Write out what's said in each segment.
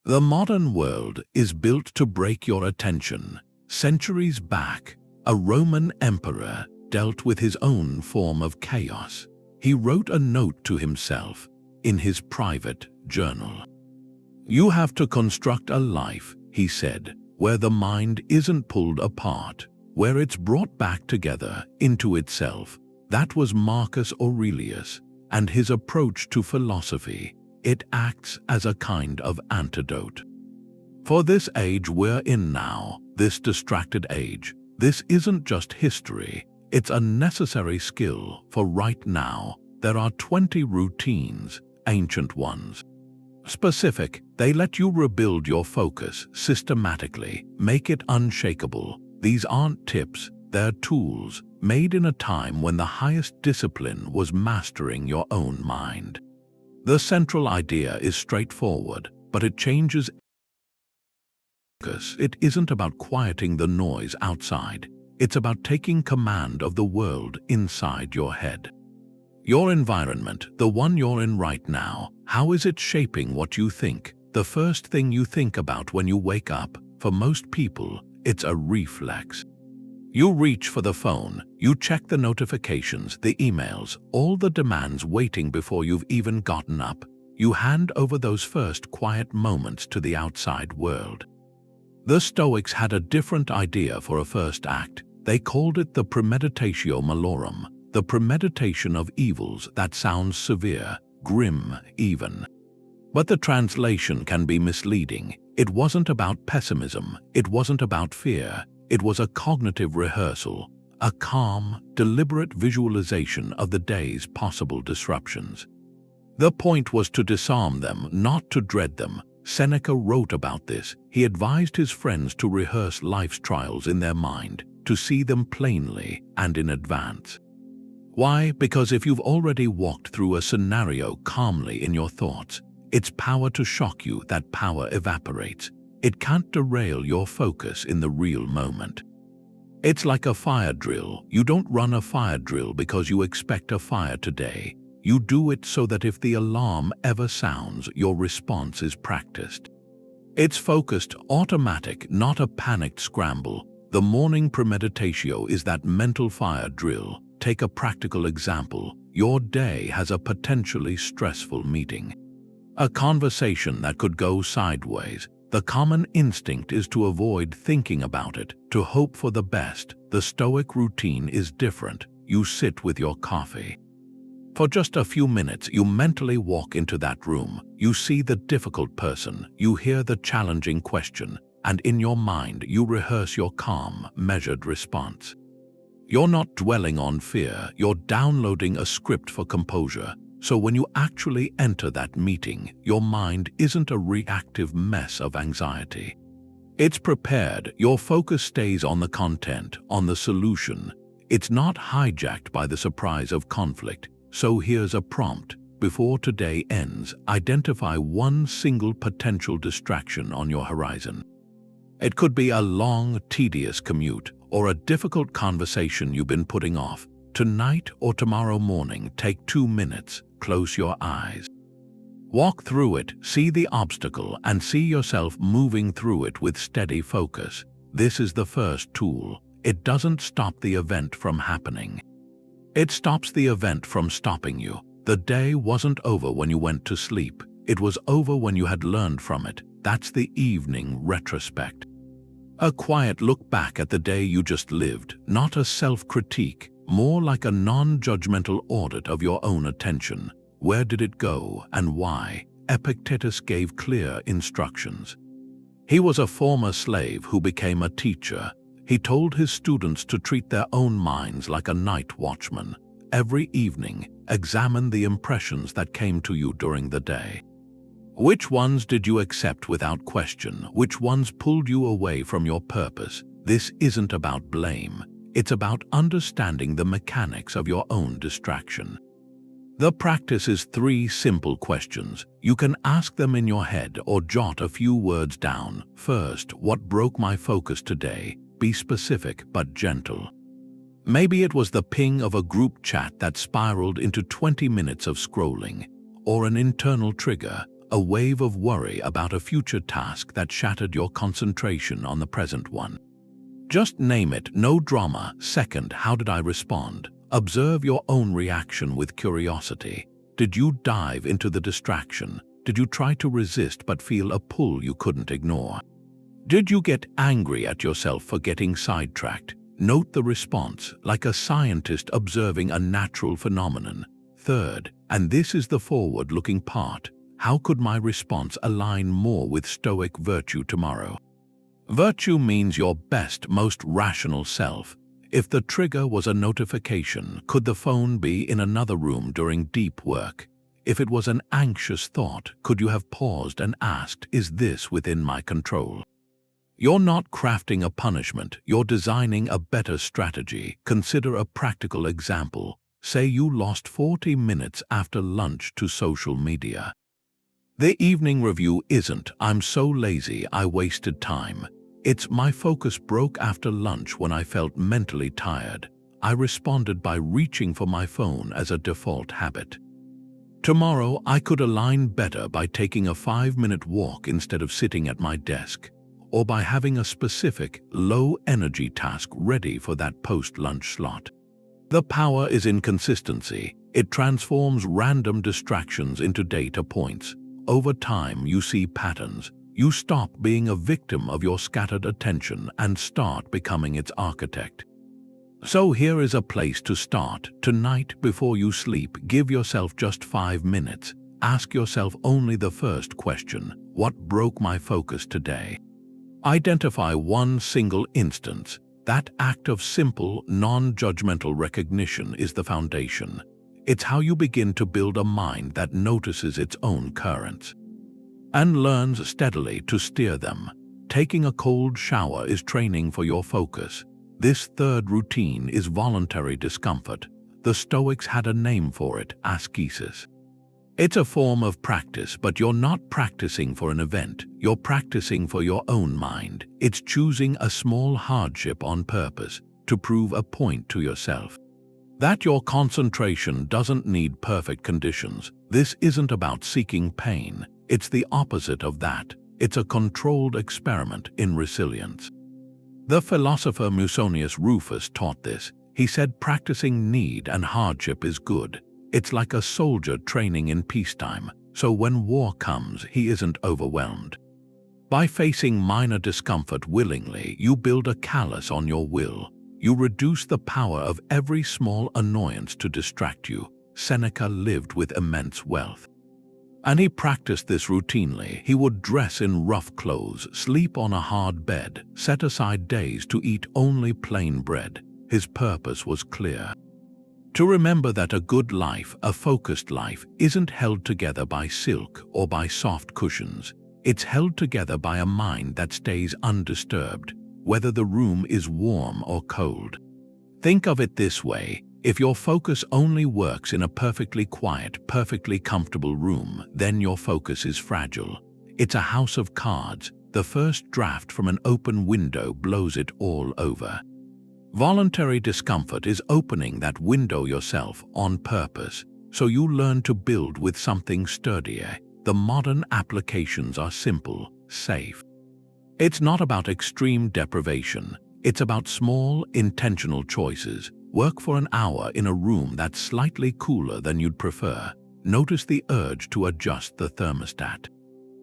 The modern world is built to break your attention. Centuries back, a Roman emperor dealt with his own form of chaos. He wrote a note to himself in his private journal. "You have to construct a life," he said, "where the mind isn't pulled apart, where it's brought back together into itself." That was Marcus Aurelius, and his approach to philosophy. It acts as a kind of antidote. For this age we're in now, this distracted age, this isn't just history, it's a necessary skill for right now. There are 20 routines, ancient ones. Specific, they let you rebuild your focus systematically, make it unshakable. These aren't tips, they're tools, made in a time when the highest discipline was mastering your own mind. The central idea is straightforward, but it changes focus. It isn't about quieting the noise outside, it's about taking command of the world inside your head. Your environment, the one you're in right now, how is it shaping what you think? The first thing you think about when you wake up, for most people, it's a reflex. You reach for the phone, you check the notifications, the emails, all the demands waiting before you've even gotten up. You hand over those first quiet moments to the outside world. The Stoics had a different idea for a first act. They called it the premeditatio malorum, the premeditation of evils. That sounds severe, grim even. But the translation can be misleading. It wasn't about pessimism, it wasn't about fear. It was a cognitive rehearsal, a calm, deliberate visualization of the day's possible disruptions. The point was to disarm them, not to dread them. Seneca wrote about this. He advised his friends to rehearse life's trials in their mind, to see them plainly and in advance. Why? Because if you've already walked through a scenario calmly in your thoughts, its power to shock you, that power evaporates. It can't derail your focus in the real moment. It's like a fire drill. You don't run a fire drill because you expect a fire today. You do it so that if the alarm ever sounds, your response is practiced. It's focused, automatic, not a panicked scramble. The morning premeditatio is that mental fire drill. Take a practical example. Your day has a potentially stressful meeting. A conversation that could go sideways. The common instinct is to avoid thinking about it, to hope for the best. The Stoic routine is different. You sit with your coffee. For just a few minutes, you mentally walk into that room. You see the difficult person, you hear the challenging question, and in your mind you rehearse your calm, measured response. You're not dwelling on fear, you're downloading a script for composure. So when you actually enter that meeting, your mind isn't a reactive mess of anxiety. It's prepared. Your focus stays on the content, on the solution. It's not hijacked by the surprise of conflict. So here's a prompt. Before today ends, identify one single potential distraction on your horizon. It could be a long, tedious commute or a difficult conversation you've been putting off. Tonight or tomorrow morning, take 2 minutes. Close your eyes. Walk through it, see the obstacle, and see yourself moving through it with steady focus. This is the first tool. It doesn't stop the event from happening. It stops the event from stopping you. The day wasn't over when you went to sleep. It was over when you had learned from it. That's the evening retrospect. A quiet look back at the day you just lived, not a self-critique. More like a non-judgmental audit of your own attention. Where did it go and why? Epictetus gave clear instructions. He was a former slave who became a teacher. He told his students to treat their own minds like a night watchman. Every evening, examine the impressions that came to you during the day. Which ones did you accept without question? Which ones pulled you away from your purpose? This isn't about blame. It's about understanding the mechanics of your own distraction. The practice is 3 simple questions. You can ask them in your head or jot a few words down. First, what broke my focus today? Be specific but gentle. Maybe it was the ping of a group chat that spiraled into 20 minutes of scrolling, or an internal trigger, a wave of worry about a future task that shattered your concentration on the present one. Just name it, no drama. Second, how did I respond? Observe your own reaction with curiosity. Did you dive into the distraction? Did you try to resist but feel a pull you couldn't ignore? Did you get angry at yourself for getting sidetracked? Note the response, like a scientist observing a natural phenomenon. Third, and this is the forward-looking part, how could my response align more with Stoic virtue tomorrow? Virtue means your best, most rational self. If the trigger was a notification, could the phone be in another room during deep work? If it was an anxious thought, could you have paused and asked, is this within my control? You're not crafting a punishment, you're designing a better strategy. Consider a practical example. Say you lost 40 minutes after lunch to social media. The evening review isn't, I'm so lazy, I wasted time. It's, my focus broke after lunch when I felt mentally tired. I responded by reaching for my phone as a default habit. Tomorrow, I could align better by taking a 5-minute walk instead of sitting at my desk, or by having a specific, low-energy task ready for that post-lunch slot. The power is in consistency. It transforms random distractions into data points. Over time, you see patterns. You stop being a victim of your scattered attention and start becoming its architect. So here is a place to start. Tonight, before you sleep, give yourself just 5 minutes. Ask yourself only the first question: what broke my focus today? Identify one single instance. That act of simple, non-judgmental recognition is the foundation. It's how you begin to build a mind that notices its own currents and learns steadily to steer them. Taking a cold shower is training for your focus. This third routine is voluntary discomfort. The Stoics had a name for it, askesis. It's a form of practice, but you're not practicing for an event. You're practicing for your own mind. It's choosing a small hardship on purpose to prove a point to yourself that your concentration doesn't need perfect conditions. This isn't about seeking pain. It's the opposite of that. It's a controlled experiment in resilience. The philosopher Musonius Rufus taught this. He said practicing need and hardship is good. It's like a soldier training in peacetime, so when war comes, he isn't overwhelmed. By facing minor discomfort willingly, you build a callus on your will. You reduce the power of every small annoyance to distract you. Seneca lived with immense wealth, and he practiced this routinely. He would dress in rough clothes, sleep on a hard bed, set aside days to eat only plain bread. His purpose was clear: to remember that a good life, a focused life, isn't held together by silk or by soft cushions. It's held together by a mind that stays undisturbed, whether the room is warm or cold. Think of it this way: if your focus only works in a perfectly quiet, perfectly comfortable room, then your focus is fragile. It's a house of cards. The first draft from an open window blows it all over. Voluntary discomfort is opening that window yourself on purpose, so you learn to build with something sturdier. The modern applications are simple, safe. It's not about extreme deprivation. It's about small, intentional choices. Work for an hour in a room that's slightly cooler than you'd prefer. Notice the urge to adjust the thermostat,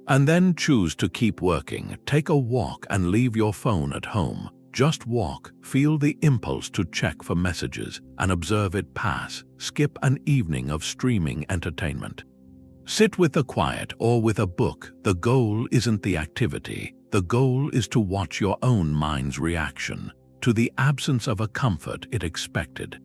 and then choose to keep working. Take a walk and leave your phone at home. Just walk, feel the impulse to check for messages, and observe it pass. Skip an evening of streaming entertainment. Sit with the quiet or with a book. The goal isn't the activity. The goal is to watch your own mind's reaction to the absence of a comfort it expected.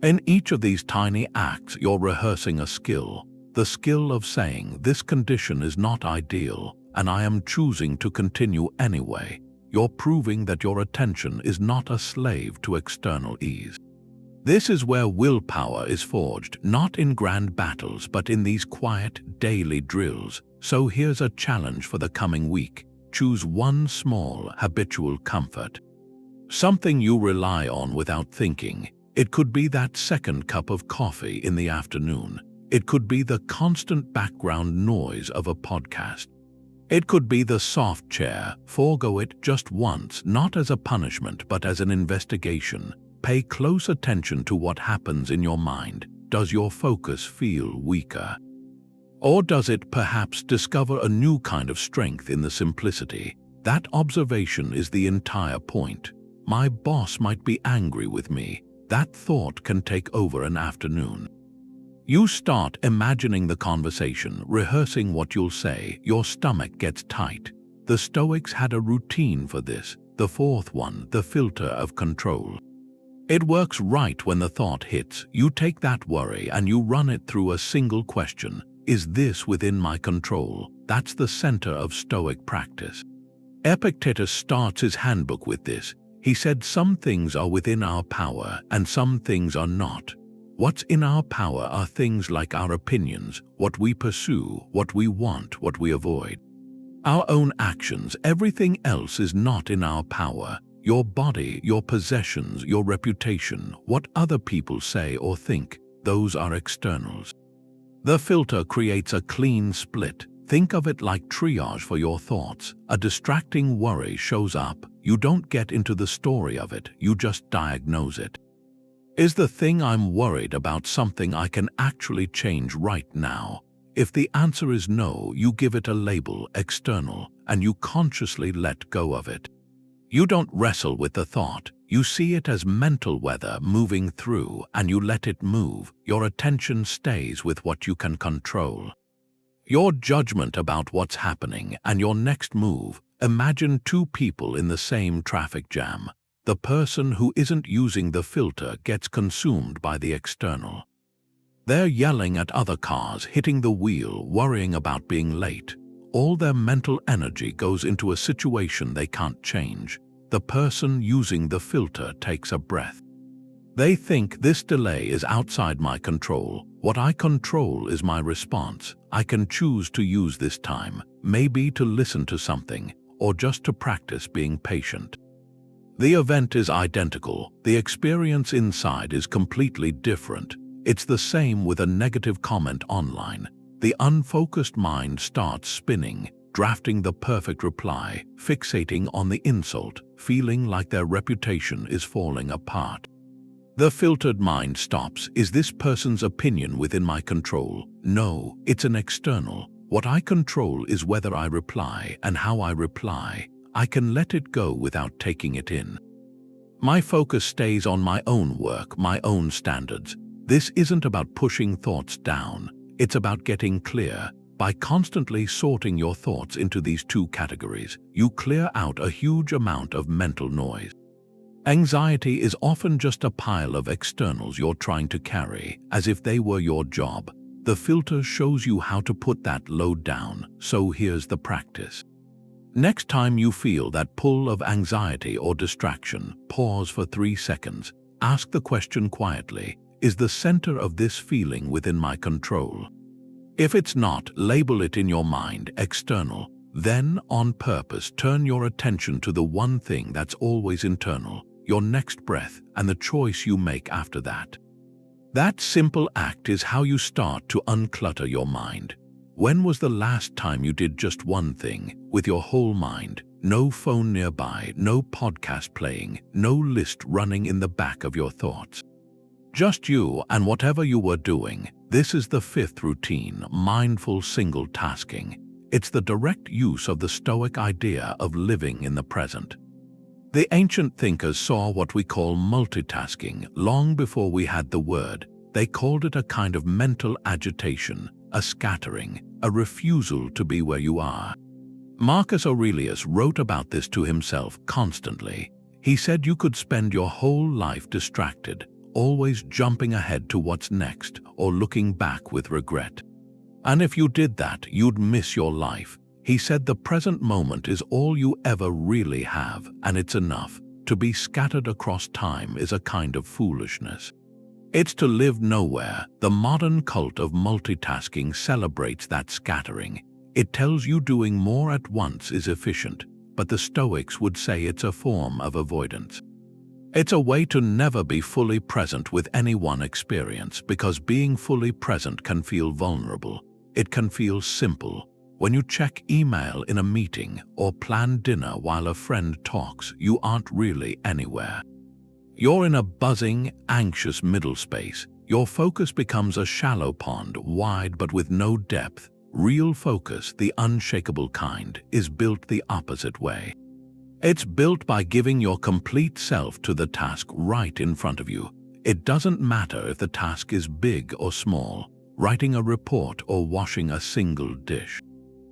In each of these tiny acts, you're rehearsing a skill. The skill of saying, this condition is not ideal, and I am choosing to continue anyway. You're proving that your attention is not a slave to external ease. This is where willpower is forged, not in grand battles, but in these quiet, daily drills. So here's a challenge for the coming week. Choose one small, habitual comfort. Something you rely on without thinking. It could be that second cup of coffee in the afternoon. It could be the constant background noise of a podcast. It could be the soft chair. Forego it just once, not as a punishment but as an investigation. Pay close attention to what happens in your mind. Does your focus feel weaker? Or does it perhaps discover a new kind of strength in the simplicity? That observation is the entire point. My boss might be angry with me. That thought can take over an afternoon. You start imagining the conversation, rehearsing what you'll say. Your stomach gets tight. The Stoics had a routine for this. The fourth one, the filter of control. It works right when the thought hits. You take that worry and you run it through a single question. Is this within my control? That's the center of Stoic practice. Epictetus starts his handbook with this. He said some things are within our power and some things are not. What's in our power are things like our opinions, what we pursue, what we want, what we avoid. Our own actions. Everything else is not in our power. Your body, your possessions, your reputation, what other people say or think, those are externals. The filter creates a clean split. Think of it like triage for your thoughts. A distracting worry shows up. You don't get into the story of it, you just diagnose it. Is the thing I'm worried about something I can actually change right now? If the answer is no, you give it a label, external, and you consciously let go of it. You don't wrestle with the thought. You see it as mental weather moving through, and you let it move. Your attention stays with what you can control. Your judgment about what's happening and your next move. Imagine two people in the same traffic jam. The person who isn't using the filter gets consumed by the external. They're yelling at other cars, hitting the wheel, worrying about being late. All their mental energy goes into a situation they can't change. The person using the filter takes a breath. They think this delay is outside my control. What I control is my response. I can choose to use this time, maybe to listen to something, or just to practice being patient. The event is identical. The experience inside is completely different. It's the same with a negative comment online. The unfocused mind starts spinning, drafting the perfect reply, fixating on the insult, feeling like their reputation is falling apart. The filtered mind stops. Is this person's opinion within my control? No, it's an external. What I control is whether I reply and how I reply. I can let it go without taking it in. My focus stays on my own work, my own standards. This isn't about pushing thoughts down. It's about getting clear. By constantly sorting your thoughts into these two categories, you clear out a huge amount of mental noise. Anxiety is often just a pile of externals you're trying to carry, as if they were your job. The filter shows you how to put that load down, so here's the practice. Next time you feel that pull of anxiety or distraction, pause for 3 seconds. Ask the question quietly, is the center of this feeling within my control? If it's not, label it in your mind, external. Then, on purpose, turn your attention to the one thing that's always internal, your next breath, and the choice you make after that. That simple act is how you start to unclutter your mind. When was the last time you did just one thing, with your whole mind? No phone nearby, no podcast playing, no list running in the back of your thoughts. Just you and whatever you were doing. This is the fifth routine, mindful single tasking. It's the direct use of the Stoic idea of living in the present. The ancient thinkers saw what we call multitasking long before we had the word. They called it a kind of mental agitation, a scattering, a refusal to be where you are. Marcus Aurelius wrote about this to himself constantly. He said you could spend your whole life distracted, always jumping ahead to what's next or looking back with regret. And if you did that, you'd miss your life. He said the present moment is all you ever really have, and it's enough. To be scattered across time is a kind of foolishness. It's to live nowhere. The modern cult of multitasking celebrates that scattering. It tells you doing more at once is efficient, but the Stoics would say it's a form of avoidance. It's a way to never be fully present with any one experience, because being fully present can feel vulnerable. It can feel simple. When you check email in a meeting or plan dinner while a friend talks, you aren't really anywhere. You're in a buzzing, anxious middle space. Your focus becomes a shallow pond, wide but with no depth. Real focus, the unshakable kind, is built the opposite way. It's built by giving your complete self to the task right in front of you. It doesn't matter if the task is big or small, writing a report or washing a single dish.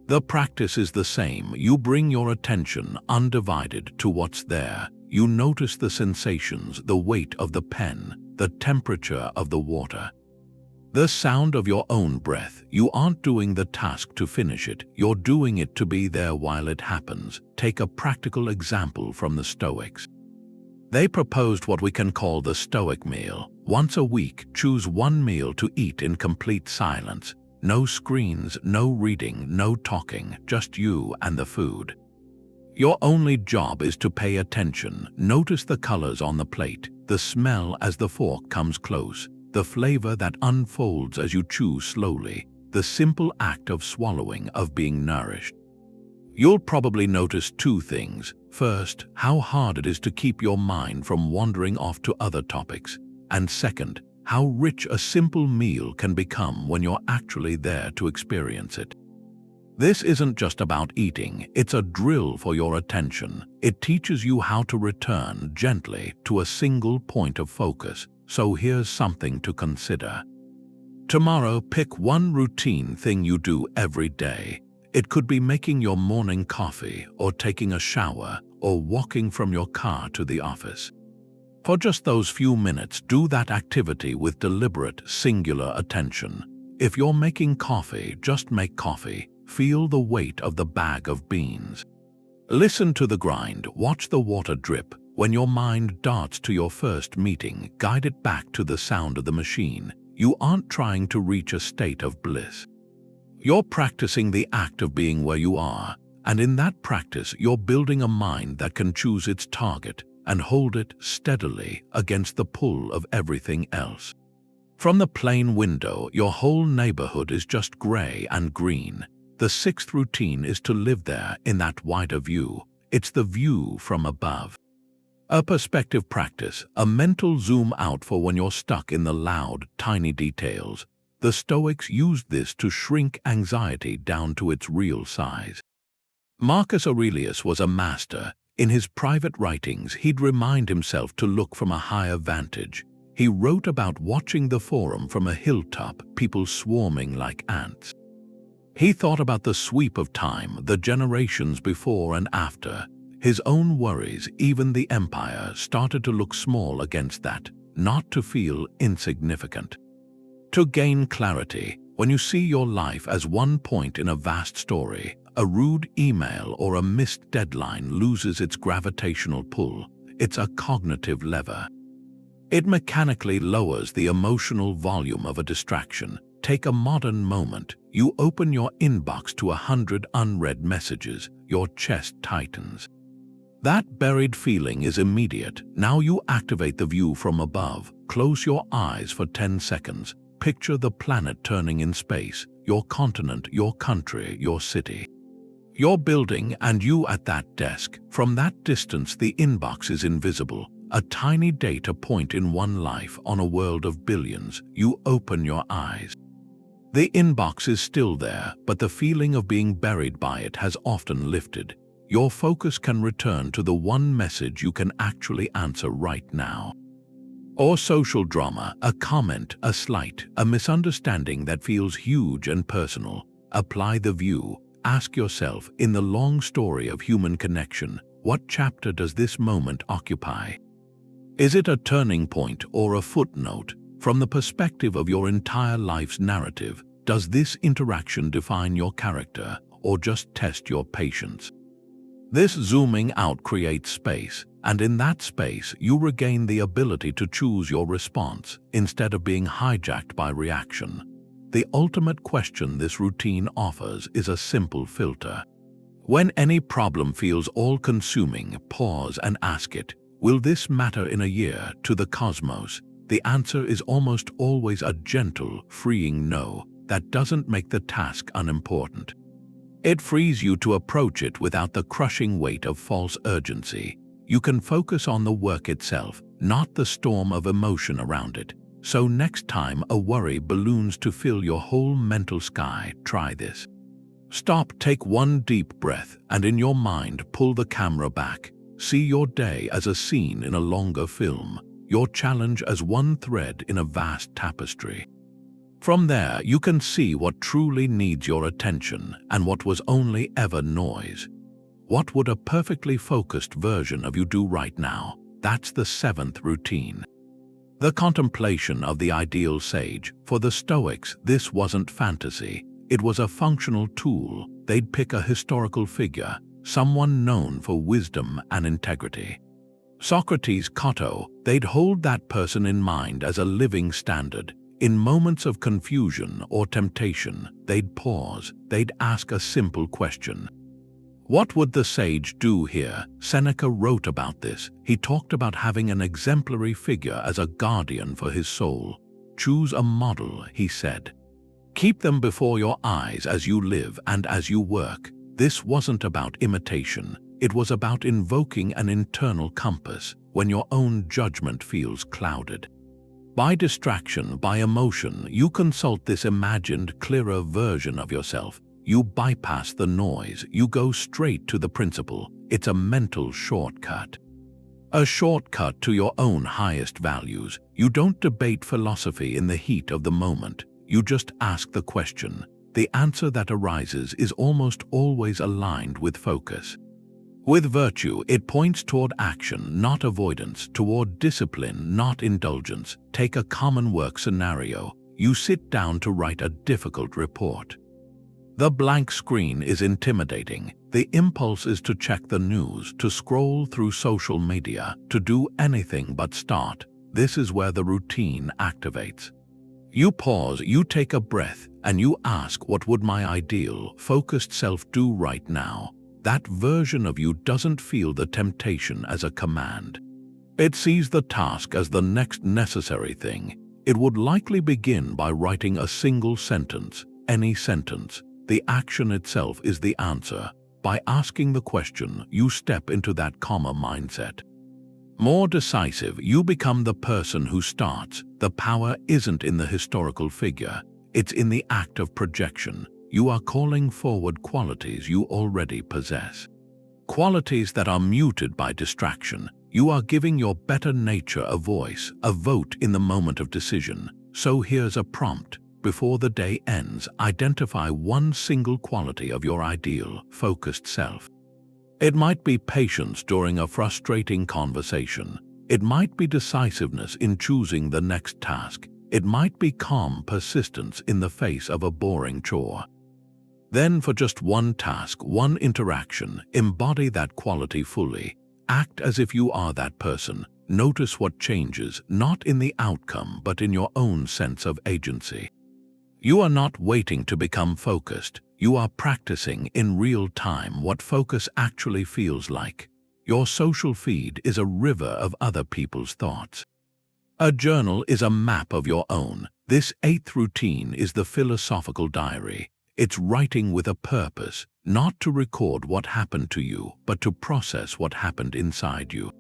The practice is the same. You bring your attention undivided to what's there. You notice the sensations, the weight of the pen, the temperature of the water, the sound of your own breath. You aren't doing the task to finish it. You're doing it to be there while it happens. Take a practical example from the Stoics. They proposed what we can call the Stoic meal. Once a week, choose one meal to eat in complete silence. No screens, no reading, no talking, just you and the food. Your only job is to pay attention. Notice the colors on the plate, the smell as the fork comes close, the flavor that unfolds as you chew slowly, the simple act of swallowing, of being nourished. You'll probably notice two things. First, how hard it is to keep your mind from wandering off to other topics. And second, how rich a simple meal can become when you're actually there to experience it. This isn't just about eating, it's a drill for your attention. It teaches you how to return gently to a single point of focus. So here's something to consider. Tomorrow, pick one routine thing you do every day. It could be making your morning coffee, or taking a shower, or walking from your car to the office. For just those few minutes, do that activity with deliberate, singular attention. If you're making coffee, just make coffee. Feel the weight of the bag of beans. Listen to the grind, watch the water drip. When your mind darts to your first meeting, guide it back to the sound of the machine. You aren't trying to reach a state of bliss. You're practicing the act of being where you are, and in that practice, you're building a mind that can choose its target and hold it steadily against the pull of everything else. From the plane window, your whole neighborhood is just gray and green. The sixth routine is to live there in that wider view. It's the view from above. A perspective practice, a mental zoom out for when you're stuck in the loud, tiny details. The Stoics used this to shrink anxiety down to its real size. Marcus Aurelius was a master. In his private writings, he'd remind himself to look from a higher vantage. He wrote about watching the forum from a hilltop, people swarming like ants. He thought about the sweep of time, the generations before and after. His own worries, even the empire, started to look small against that, not to feel insignificant. To gain clarity, when you see your life as one point in a vast story, a rude email or a missed deadline loses its gravitational pull. It's a cognitive lever. It mechanically lowers the emotional volume of a distraction. Take a modern moment. You open your inbox to 100 unread messages. Your chest tightens. That buried feeling is immediate. Now you activate the view from above. Close your eyes for 10 seconds. Picture the planet turning in space, your continent, your country, your city. Your building and you at that desk. From that distance, the inbox is invisible. A tiny data point in one life on a world of billions. You open your eyes. The inbox is still there, but the feeling of being buried by it has often lifted. Your focus can return to the one message you can actually answer right now. Or social drama, a comment, a slight, a misunderstanding that feels huge and personal. Apply the view. Ask yourself, in the long story of human connection, what chapter does this moment occupy? Is it a turning point or a footnote? From the perspective of your entire life's narrative, does this interaction define your character or just test your patience? This zooming out creates space, and in that space you regain the ability to choose your response instead of being hijacked by reaction. The ultimate question this routine offers is a simple filter. When any problem feels all-consuming, pause and ask it, Will this matter in a year to the cosmos? The answer is almost always a gentle, freeing no that doesn't make the task unimportant. It frees you to approach it without the crushing weight of false urgency. You can focus on the work itself, not the storm of emotion around it. So next time a worry balloons to fill your whole mental sky, try this. Stop, take one deep breath, and in your mind pull the camera back. See your day as a scene in a longer film, your challenge as one thread in a vast tapestry. From there, you can see what truly needs your attention and what was only ever noise. What would a perfectly focused version of you do right now? That's the 7th routine. The contemplation of the ideal sage. For the Stoics, this wasn't fantasy. It was a functional tool. They'd pick a historical figure, someone known for wisdom and integrity. Socrates, Cato, they'd hold that person in mind as a living standard. In moments of confusion or temptation, they'd pause. They'd ask a simple question. What would the sage do here? Seneca wrote about this. He talked about having an exemplary figure as a guardian for his soul. Choose a model, he said. Keep them before your eyes as you live and as you work. This wasn't about imitation. It was about invoking an internal compass when your own judgment feels clouded. By distraction, by emotion, you consult this imagined, clearer version of yourself. You bypass the noise, you go straight to the principle. It's a mental shortcut. A shortcut to your own highest values. You don't debate philosophy in the heat of the moment. You just ask the question. The answer that arises is almost always aligned with focus. With virtue, it points toward action, not avoidance, toward discipline, not indulgence. Take a common work scenario. You sit down to write a difficult report. The blank screen is intimidating. The impulse is to check the news, to scroll through social media, to do anything but start. This is where the routine activates. You pause, you take a breath, and you ask, what would my ideal, focused self do right now? That version of you doesn't feel the temptation as a command. It sees the task as the next necessary thing. It would likely begin by writing a single sentence, any sentence. The action itself is the answer. By asking the question, you step into that comma mindset. More decisive, you become the person who starts. The power isn't in the historical figure. It's in the act of projection. You are calling forward qualities you already possess. Qualities that are muted by distraction. You are giving your better nature a voice, a vote in the moment of decision. So here's a prompt. Before the day ends, identify one single quality of your ideal, focused self. It might be patience during a frustrating conversation. It might be decisiveness in choosing the next task. It might be calm persistence in the face of a boring chore. Then for just one task, one interaction, embody that quality fully. Act as if you are that person. Notice what changes, not in the outcome, but in your own sense of agency. You are not waiting to become focused. You are practicing in real time what focus actually feels like. Your social feed is a river of other people's thoughts. A journal is a map of your own. This 8th routine is the philosophical diary. It's writing with a purpose, not to record what happened to you, but to process what happened inside you.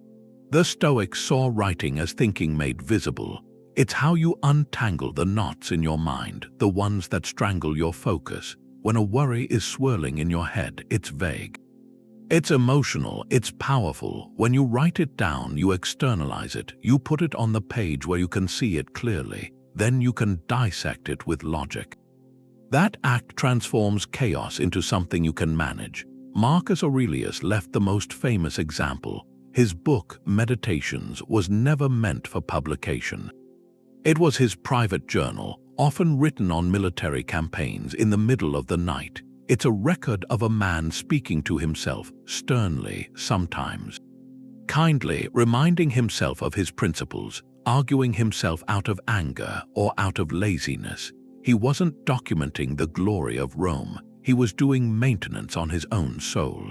The Stoics saw writing as thinking made visible. It's how you untangle the knots in your mind, the ones that strangle your focus. When a worry is swirling in your head, it's vague. It's emotional, it's powerful. When you write it down, you externalize it. You put it on the page where you can see it clearly. Then you can dissect it with logic. That act transforms chaos into something you can manage. Marcus Aurelius left the most famous example. His book, Meditations, was never meant for publication. It was his private journal, often written on military campaigns in the middle of the night. It's a record of a man speaking to himself, sternly sometimes, kindly, reminding himself of his principles, arguing himself out of anger or out of laziness. He wasn't documenting the glory of Rome. He was doing maintenance on his own soul.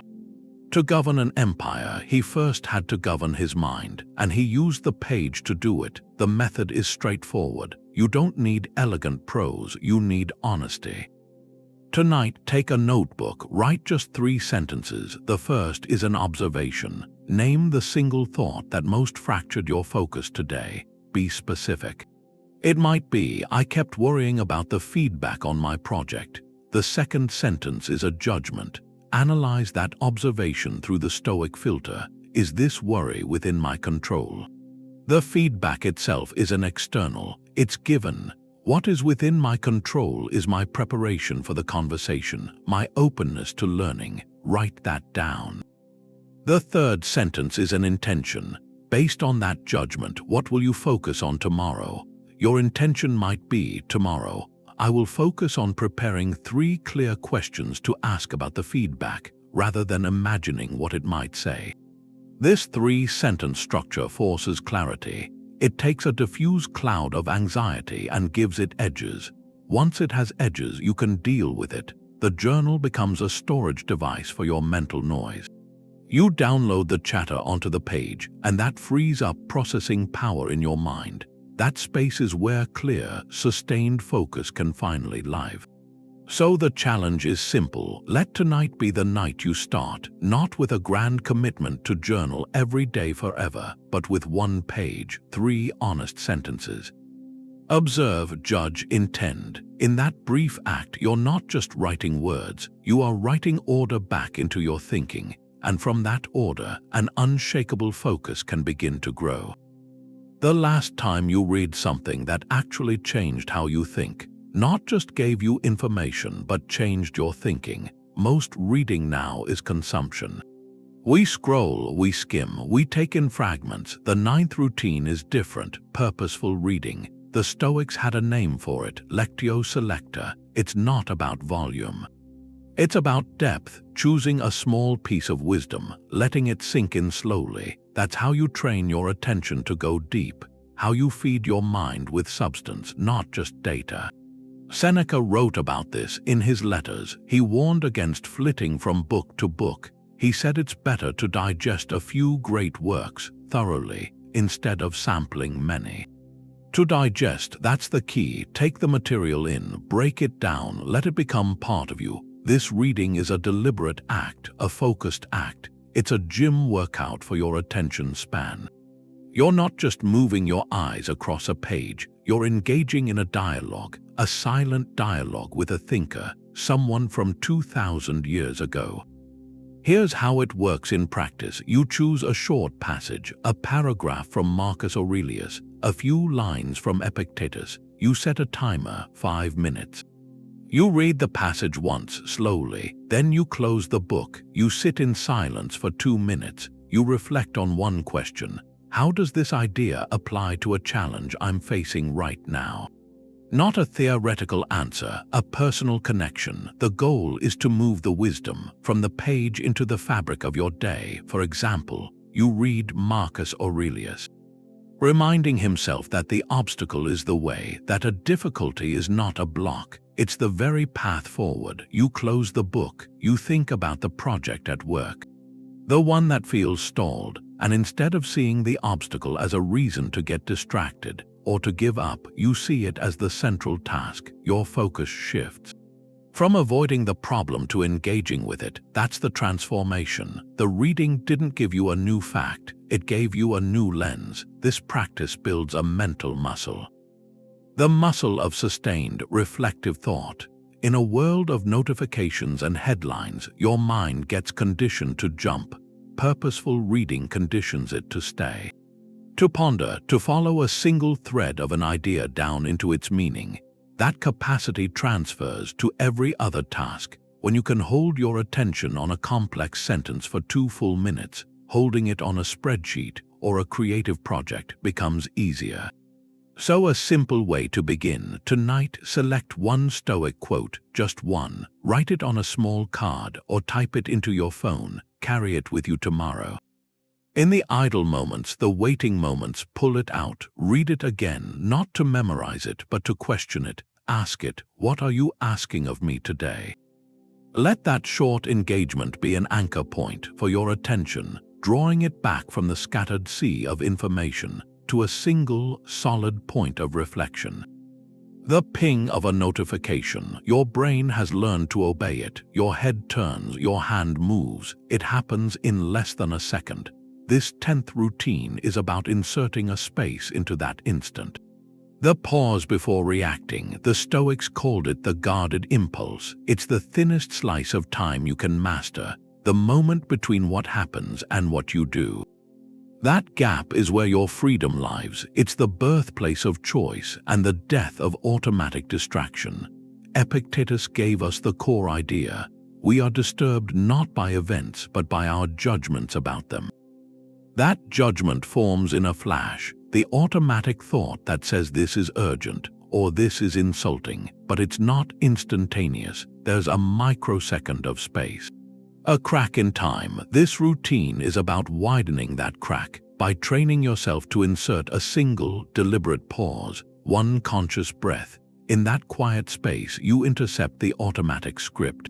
To govern an empire, he first had to govern his mind, and he used the page to do it. The method is straightforward. You don't need elegant prose, you need honesty. Tonight, take a notebook, write just 3 sentences. The first is an observation. Name the single thought that most fractured your focus today. Be specific. It might be, I kept worrying about the feedback on my project. The second sentence is a judgment. Analyze that observation through the Stoic filter. Is this worry within my control? The feedback itself is an external. It's given. What is within my control is my preparation for the conversation, my openness to learning. Write that down. The third sentence is an intention. Based on that judgment, what will you focus on tomorrow? Your intention might be, tomorrow, I will focus on preparing 3 clear questions to ask about the feedback, rather than imagining what it might say. This 3-sentence structure forces clarity. It takes a diffuse cloud of anxiety and gives it edges. Once it has edges, you can deal with it. The journal becomes a storage device for your mental noise. You download the chatter onto the page, and that frees up processing power in your mind. That space is where clear, sustained focus can finally live. So the challenge is simple. Let tonight be the night you start, not with a grand commitment to journal every day forever, but with 1 page, 3 honest sentences. Observe, judge, intend. In that brief act, you're not just writing words, you are writing order back into your thinking, and from that order, an unshakable focus can begin to grow. The last time you read something that actually changed how you think, not just gave you information but changed your thinking. Most reading now is consumption. We scroll, we skim, we take in fragments. The 9th routine is different, purposeful reading. The Stoics had a name for it, Lectio Selecta. It's not about volume. It's about depth, choosing a small piece of wisdom, letting it sink in slowly. That's how you train your attention to go deep, how you feed your mind with substance, not just data. Seneca wrote about this in his letters. He warned against flitting from book to book. He said it's better to digest a few great works thoroughly instead of sampling many. To digest, that's the key. Take the material in, break it down, let it become part of you. This reading is a deliberate act, a focused act. It's a gym workout for your attention span. You're not just moving your eyes across a page, you're engaging in a dialogue, a silent dialogue with a thinker, someone from 2,000 years ago. Here's how it works in practice. You choose a short passage, a paragraph from Marcus Aurelius, a few lines from Epictetus. You set a timer, 5 minutes. You read the passage once, slowly, then you close the book. You sit in silence for 2 minutes. You reflect on one question. How does this idea apply to a challenge I'm facing right now? Not a theoretical answer, a personal connection. The goal is to move the wisdom from the page into the fabric of your day. For example, you read Marcus Aurelius, reminding himself that the obstacle is the way, that a difficulty is not a block. It's the very path forward. You close the book, you think about the project at work, the one that feels stalled, and instead of seeing the obstacle as a reason to get distracted or to give up, you see it as the central task. Your focus shifts from avoiding the problem to engaging with it. That's the transformation. The reading didn't give you a new fact, it gave you a new lens. This practice builds a mental muscle. The muscle of sustained, reflective thought. In a world of notifications and headlines, your mind gets conditioned to jump. Purposeful reading conditions it to stay, to ponder, to follow a single thread of an idea down into its meaning. That capacity transfers to every other task. When you can hold your attention on a complex sentence for 2 full minutes, holding it on a spreadsheet or a creative project becomes easier. So a simple way to begin. Tonight, select one Stoic quote, just one. Write it on a small card or type it into your phone. Carry it with you tomorrow. In the idle moments, the waiting moments, pull it out, read it again, not to memorize it, but to question it. Ask it, what are you asking of me today? Let that short engagement be an anchor point for your attention, drawing it back from the scattered sea of information to a single, solid point of reflection. The ping of a notification, your brain has learned to obey it. Your head turns, your hand moves. It happens in less than a second. This 10th routine is about inserting a space into that instant. The pause before reacting. The Stoics called it the guarded impulse. It's the thinnest slice of time you can master, the moment between what happens and what you do. That gap is where your freedom lies. It's the birthplace of choice and the death of automatic distraction. Epictetus gave us the core idea. We are disturbed not by events, but by our judgments about them. That judgment forms in a flash, the automatic thought that says this is urgent or this is insulting, but it's not instantaneous. There's a microsecond of space. A crack in time. This routine is about widening that crack by training yourself to insert a single, deliberate pause, one conscious breath. In that quiet space, you intercept the automatic script.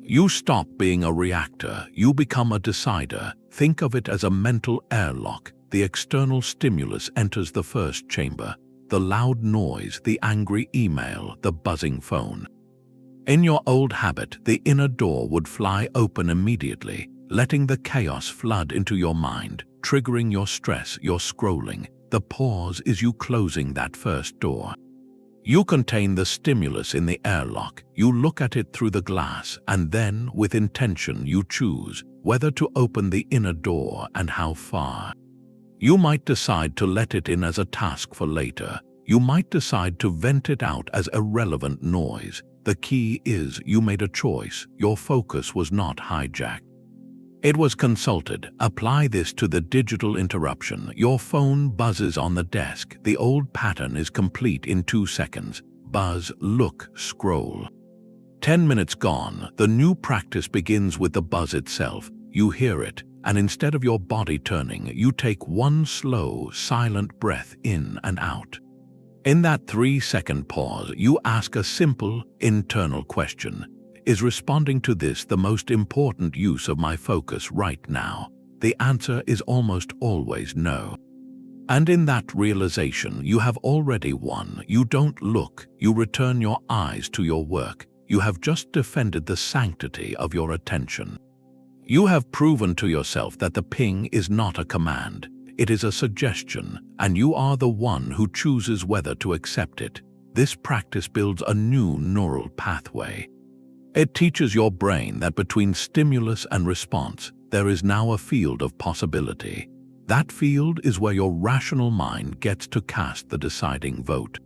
You stop being a reactor, you become a decider. Think of it as a mental airlock. The external stimulus enters the first chamber, the loud noise, the angry email, the buzzing phone. In your old habit, the inner door would fly open immediately, letting the chaos flood into your mind, triggering your stress, your scrolling. The pause is you closing that first door. You contain the stimulus in the airlock, you look at it through the glass, and then, with intention, you choose whether to open the inner door and how far. You might decide to let it in as a task for later. You might decide to vent it out as irrelevant noise. The key is you made a choice. Your focus was not hijacked. It was consulted. Apply this to the digital interruption. Your phone buzzes on the desk. The old pattern is complete in 2 seconds. Buzz, look, scroll. 10 minutes gone. The new practice begins with the buzz itself. You hear it, and instead of your body turning, you take one slow, silent breath in and out. In that 3-second pause, you ask a simple, internal question. Is responding to this the most important use of my focus right now? The answer is almost always no. And in that realization, you have already won. You don't look, you return your eyes to your work. You have just defended the sanctity of your attention. You have proven to yourself that the ping is not a command. It is a suggestion, and you are the one who chooses whether to accept it. This practice builds a new neural pathway. It teaches your brain that between stimulus and response, there is now a field of possibility. That field is where your rational mind gets to cast the deciding vote.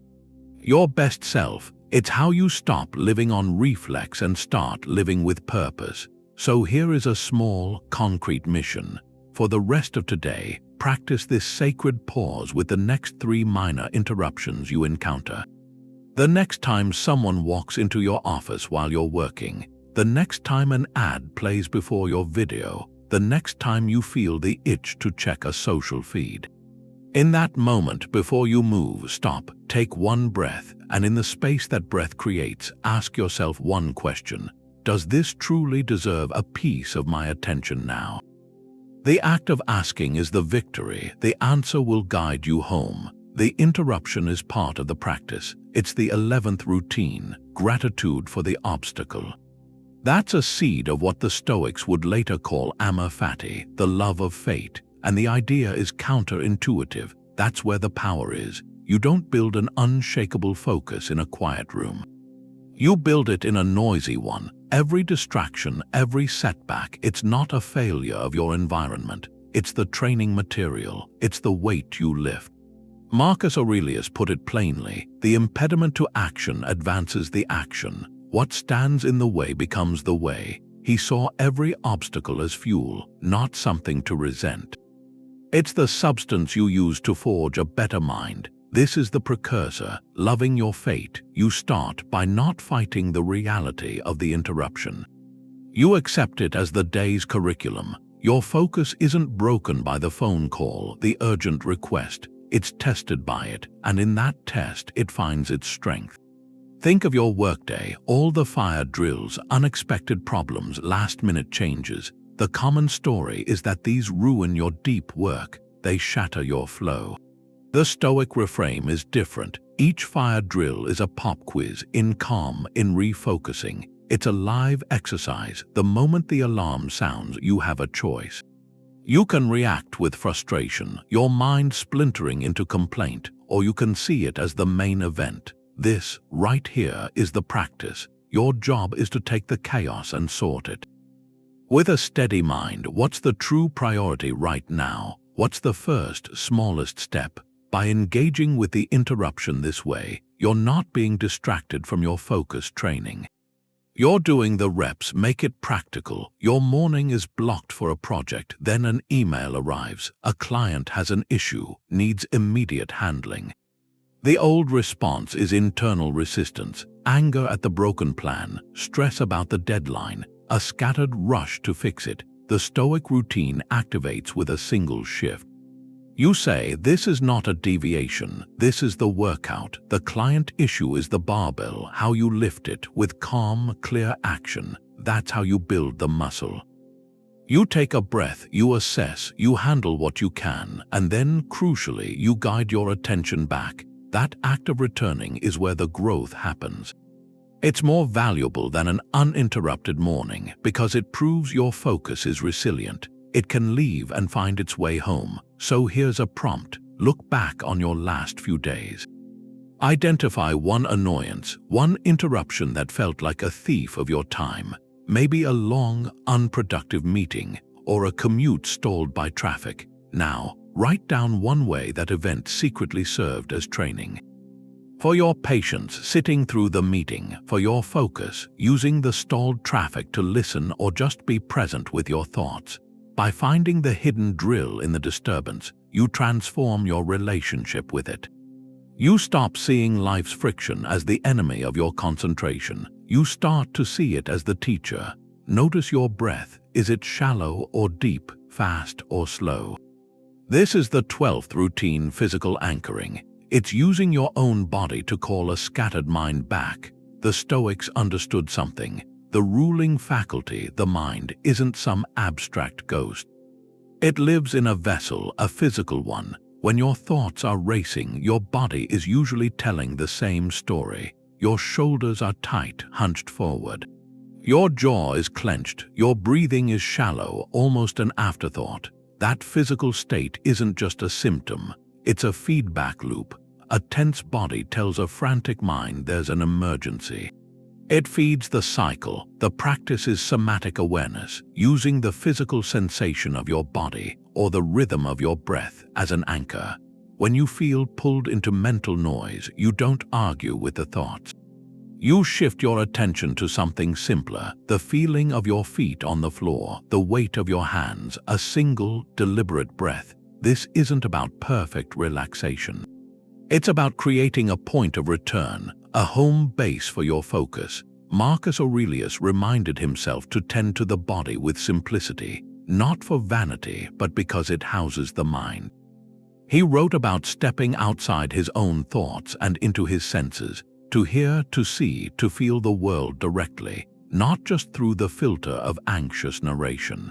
Your best self, it's how you stop living on reflex and start living with purpose. So here is a small, concrete mission. For the rest of today, practice this sacred pause with the next 3 minor interruptions you encounter. The next time someone walks into your office while you're working, the next time an ad plays before your video, the next time you feel the itch to check a social feed. In that moment before you move, stop, take one breath, and in the space that breath creates, ask yourself one question. Does this truly deserve a piece of my attention now? The act of asking is the victory. The answer will guide you home. The interruption is part of the practice. It's the 11th routine, gratitude for the obstacle. That's a seed of what the Stoics would later call amor fati, the love of fate, and the idea is counterintuitive. That's where the power is. You don't build an unshakable focus in a quiet room. You build it in a noisy one. Every distraction, every setback, it's not a failure of your environment. It's the training material. It's the weight you lift. Marcus Aurelius put it plainly, the impediment to action advances the action. What stands in the way becomes the way. He saw every obstacle as fuel, not something to resent. It's the substance you use to forge a better mind. This is the precursor, loving your fate. You start by not fighting the reality of the interruption. You accept it as the day's curriculum. Your focus isn't broken by the phone call, the urgent request. It's tested by it, and in that test, it finds its strength. Think of your workday, all the fire drills, unexpected problems, last-minute changes. The common story is that these ruin your deep work. They shatter your flow. The Stoic reframe is different. Each fire drill is a pop quiz, in calm, in refocusing. It's a live exercise. The moment the alarm sounds, you have a choice. You can react with frustration, your mind splintering into complaint, or you can see it as the main event. This, right here, is the practice. Your job is to take the chaos and sort it. With a steady mind, what's the true priority right now? What's the first, smallest step? By engaging with the interruption this way, you're not being distracted from your focus training. You're doing the reps. Make it practical. Your morning is blocked for a project, then an email arrives. A client has an issue, needs immediate handling. The old response is internal resistance, anger at the broken plan, stress about the deadline, a scattered rush to fix it. The Stoic routine activates with a single shift. You say, this is not a deviation, this is the workout. The client issue is the barbell, how you lift it with calm, clear action. That's how you build the muscle. You take a breath, you assess, you handle what you can, and then, crucially, you guide your attention back. That act of returning is where the growth happens. It's more valuable than an uninterrupted morning because it proves your focus is resilient. It can leave and find its way home. So here's a prompt. Look back on your last few days. Identify one annoyance, one interruption that felt like a thief of your time. Maybe a long, unproductive meeting or a commute stalled by traffic. Now, write down one way that event secretly served as training. For your patience, sitting through the meeting. For your focus, using the stalled traffic to listen or just be present with your thoughts. By finding the hidden drill in the disturbance, you transform your relationship with it. You stop seeing life's friction as the enemy of your concentration. You start to see it as the teacher. Notice your breath. Is it shallow or deep, fast or slow? This is the 12th routine, physical anchoring. It's using your own body to call a scattered mind back. The Stoics understood something. The ruling faculty, the mind, isn't some abstract ghost. It lives in a vessel, a physical one. When your thoughts are racing, your body is usually telling the same story. Your shoulders are tight, hunched forward. Your jaw is clenched. Your breathing is shallow, almost an afterthought. That physical state isn't just a symptom. It's a feedback loop. A tense body tells a frantic mind there's an emergency. It feeds the cycle. The practice is somatic awareness, using the physical sensation of your body or the rhythm of your breath as an anchor. When you feel pulled into mental noise, you don't argue with the thoughts. You shift your attention to something simpler, the feeling of your feet on the floor, the weight of your hands, a single, deliberate breath. This isn't about perfect relaxation. It's about creating a point of return, a home base for your focus. Marcus Aurelius reminded himself to tend to the body with simplicity, not for vanity, but because it houses the mind. He wrote about stepping outside his own thoughts and into his senses, to hear, to see, to feel the world directly, not just through the filter of anxious narration.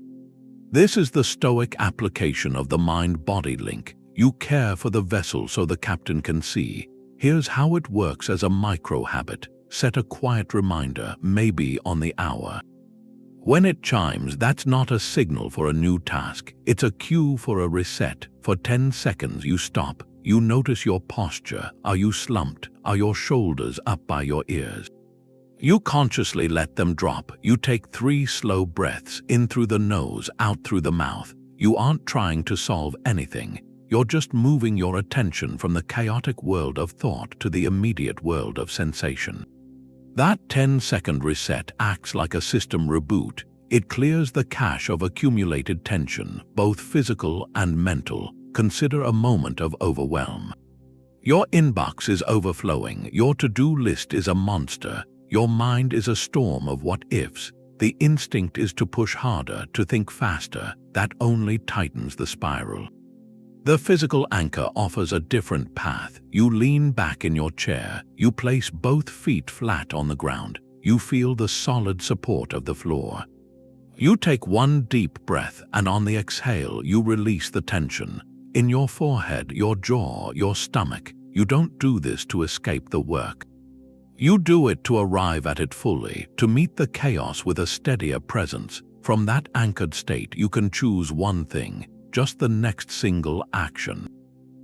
This is the Stoic application of the mind-body link. You care for the vessel so the captain can see. Here's how it works as a micro-habit. Set a quiet reminder, maybe on the hour. When it chimes, that's not a signal for a new task. It's a cue for a reset. For 10 seconds you stop. You notice your posture. Are you slumped? Are your shoulders up by your ears? You consciously let them drop. You take 3 slow breaths, in through the nose, out through the mouth. You aren't trying to solve anything. You're just moving your attention from the chaotic world of thought to the immediate world of sensation. That 10-second reset acts like a system reboot. It clears the cache of accumulated tension, both physical and mental. Consider a moment of overwhelm. Your inbox is overflowing. Your to-do list is a monster. Your mind is a storm of what-ifs. The instinct is to push harder, to think faster. That only tightens the spiral. The physical anchor offers a different path. You lean back in your chair, you place both feet flat on the ground, you feel the solid support of the floor. You take one deep breath, and on the exhale you release the tension. In your forehead, your jaw, your stomach. You don't do this to escape the work. You do it to arrive at it fully, to meet the chaos with a steadier presence. From that anchored state you can choose one thing, just the next single action.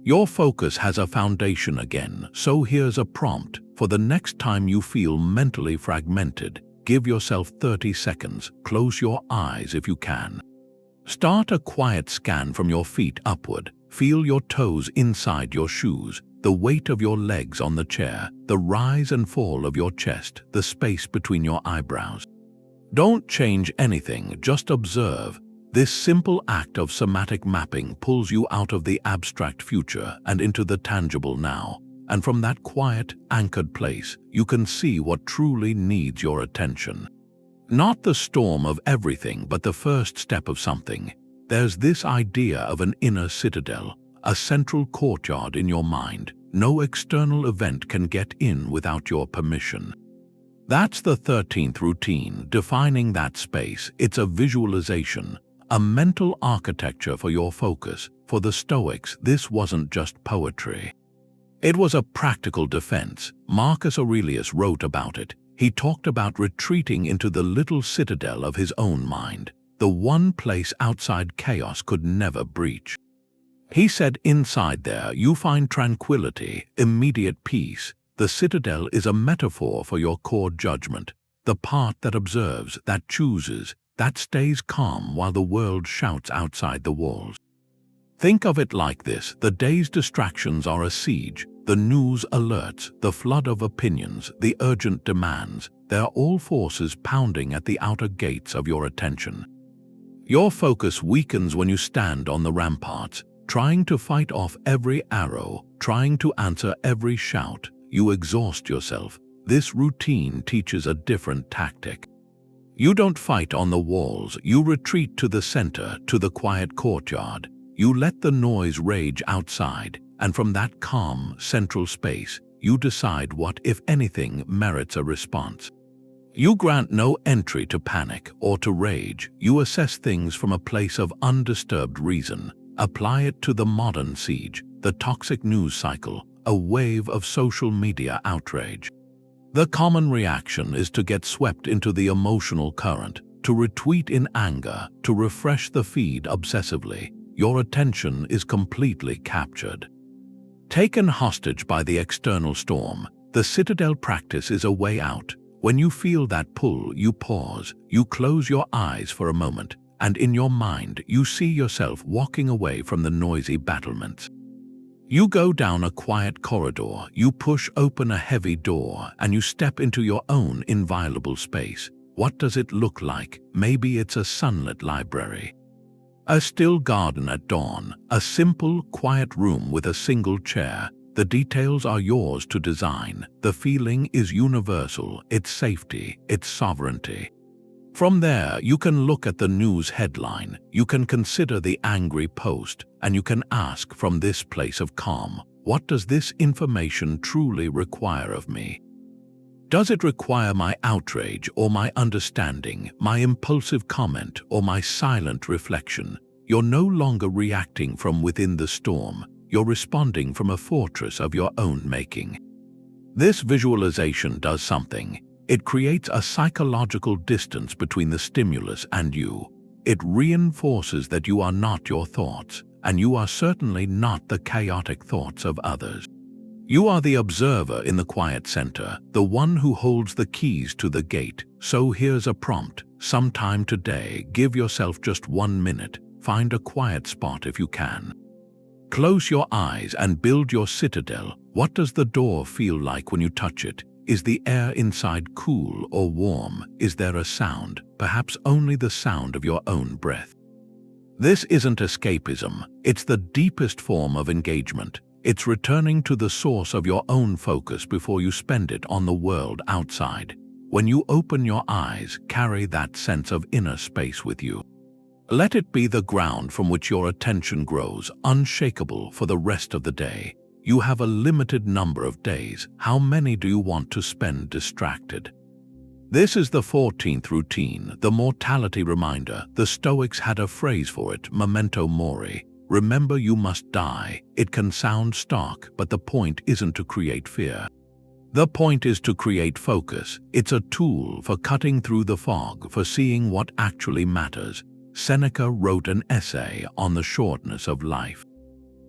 Your focus has a foundation again, so here's a prompt. For the next time you feel mentally fragmented, give yourself 30 seconds, close your eyes if you can. Start a quiet scan from your feet upward. Feel your toes inside your shoes, the weight of your legs on the chair, the rise and fall of your chest, the space between your eyebrows. Don't change anything, just observe. This simple act of somatic mapping pulls you out of the abstract future and into the tangible now. And from that quiet, anchored place, you can see what truly needs your attention. Not the storm of everything, but the first step of something. There's this idea of an inner citadel, a central courtyard in your mind. No external event can get in without your permission. That's the 13th routine, defining that space. It's a visualization, a mental architecture for your focus. For the Stoics, this wasn't just poetry. It was a practical defense. Marcus Aurelius wrote about it. He talked about retreating into the little citadel of his own mind, the one place outside chaos could never breach. He said inside there you find tranquility, immediate peace. The citadel is a metaphor for your core judgment, the part that observes, that chooses, that stays calm while the world shouts outside the walls. Think of it like this: the day's distractions are a siege, the news alerts, the flood of opinions, the urgent demands. They're all forces pounding at the outer gates of your attention. Your focus weakens when you stand on the ramparts, trying to fight off every arrow, trying to answer every shout. You exhaust yourself. This routine teaches a different tactic. You don't fight on the walls, you retreat to the center, to the quiet courtyard. You let the noise rage outside, and from that calm, central space, you decide what, if anything, merits a response. You grant no entry to panic or to rage. You assess things from a place of undisturbed reason. Apply it to the modern siege, the toxic news cycle, a wave of social media outrage. The common reaction is to get swept into the emotional current, to retweet in anger, to refresh the feed obsessively. Your attention is completely captured. Taken hostage by the external storm, the citadel practice is a way out. When you feel that pull, you pause, you close your eyes for a moment, and in your mind you see yourself walking away from the noisy battlements. You go down a quiet corridor, you push open a heavy door, and you step into your own inviolable space. What does it look like? Maybe it's a sunlit library, a still garden at dawn, a simple, quiet room with a single chair. The details are yours to design. The feeling is universal, it's safety, it's sovereignty. From there, you can look at the news headline, you can consider the angry post, and you can ask from this place of calm, what does this information truly require of me? Does it require my outrage or my understanding, my impulsive comment or my silent reflection? You're no longer reacting from within the storm, you're responding from a fortress of your own making. This visualization does something. It creates a psychological distance between the stimulus and you. It reinforces that you are not your thoughts, and you are certainly not the chaotic thoughts of others. You are the observer in the quiet center, the one who holds the keys to the gate. So here's a prompt. Sometime today, give yourself just 1 minute. Find a quiet spot if you can. Close your eyes and build your citadel. What does the door feel like when you touch it? Is the air inside cool or warm? Is there a sound, perhaps only the sound of your own breath? This isn't escapism. It's the deepest form of engagement. It's returning to the source of your own focus before you spend it on the world outside. When you open your eyes, carry that sense of inner space with you. Let it be the ground from which your attention grows, unshakable for the rest of the day. You have a limited number of days. How many do you want to spend distracted? This is the 14th routine, the mortality reminder. The Stoics had a phrase for it, Memento Mori. Remember, you must die. It can sound stark, but the point isn't to create fear. The point is to create focus. It's a tool for cutting through the fog, for seeing what actually matters. Seneca wrote an essay on the shortness of life.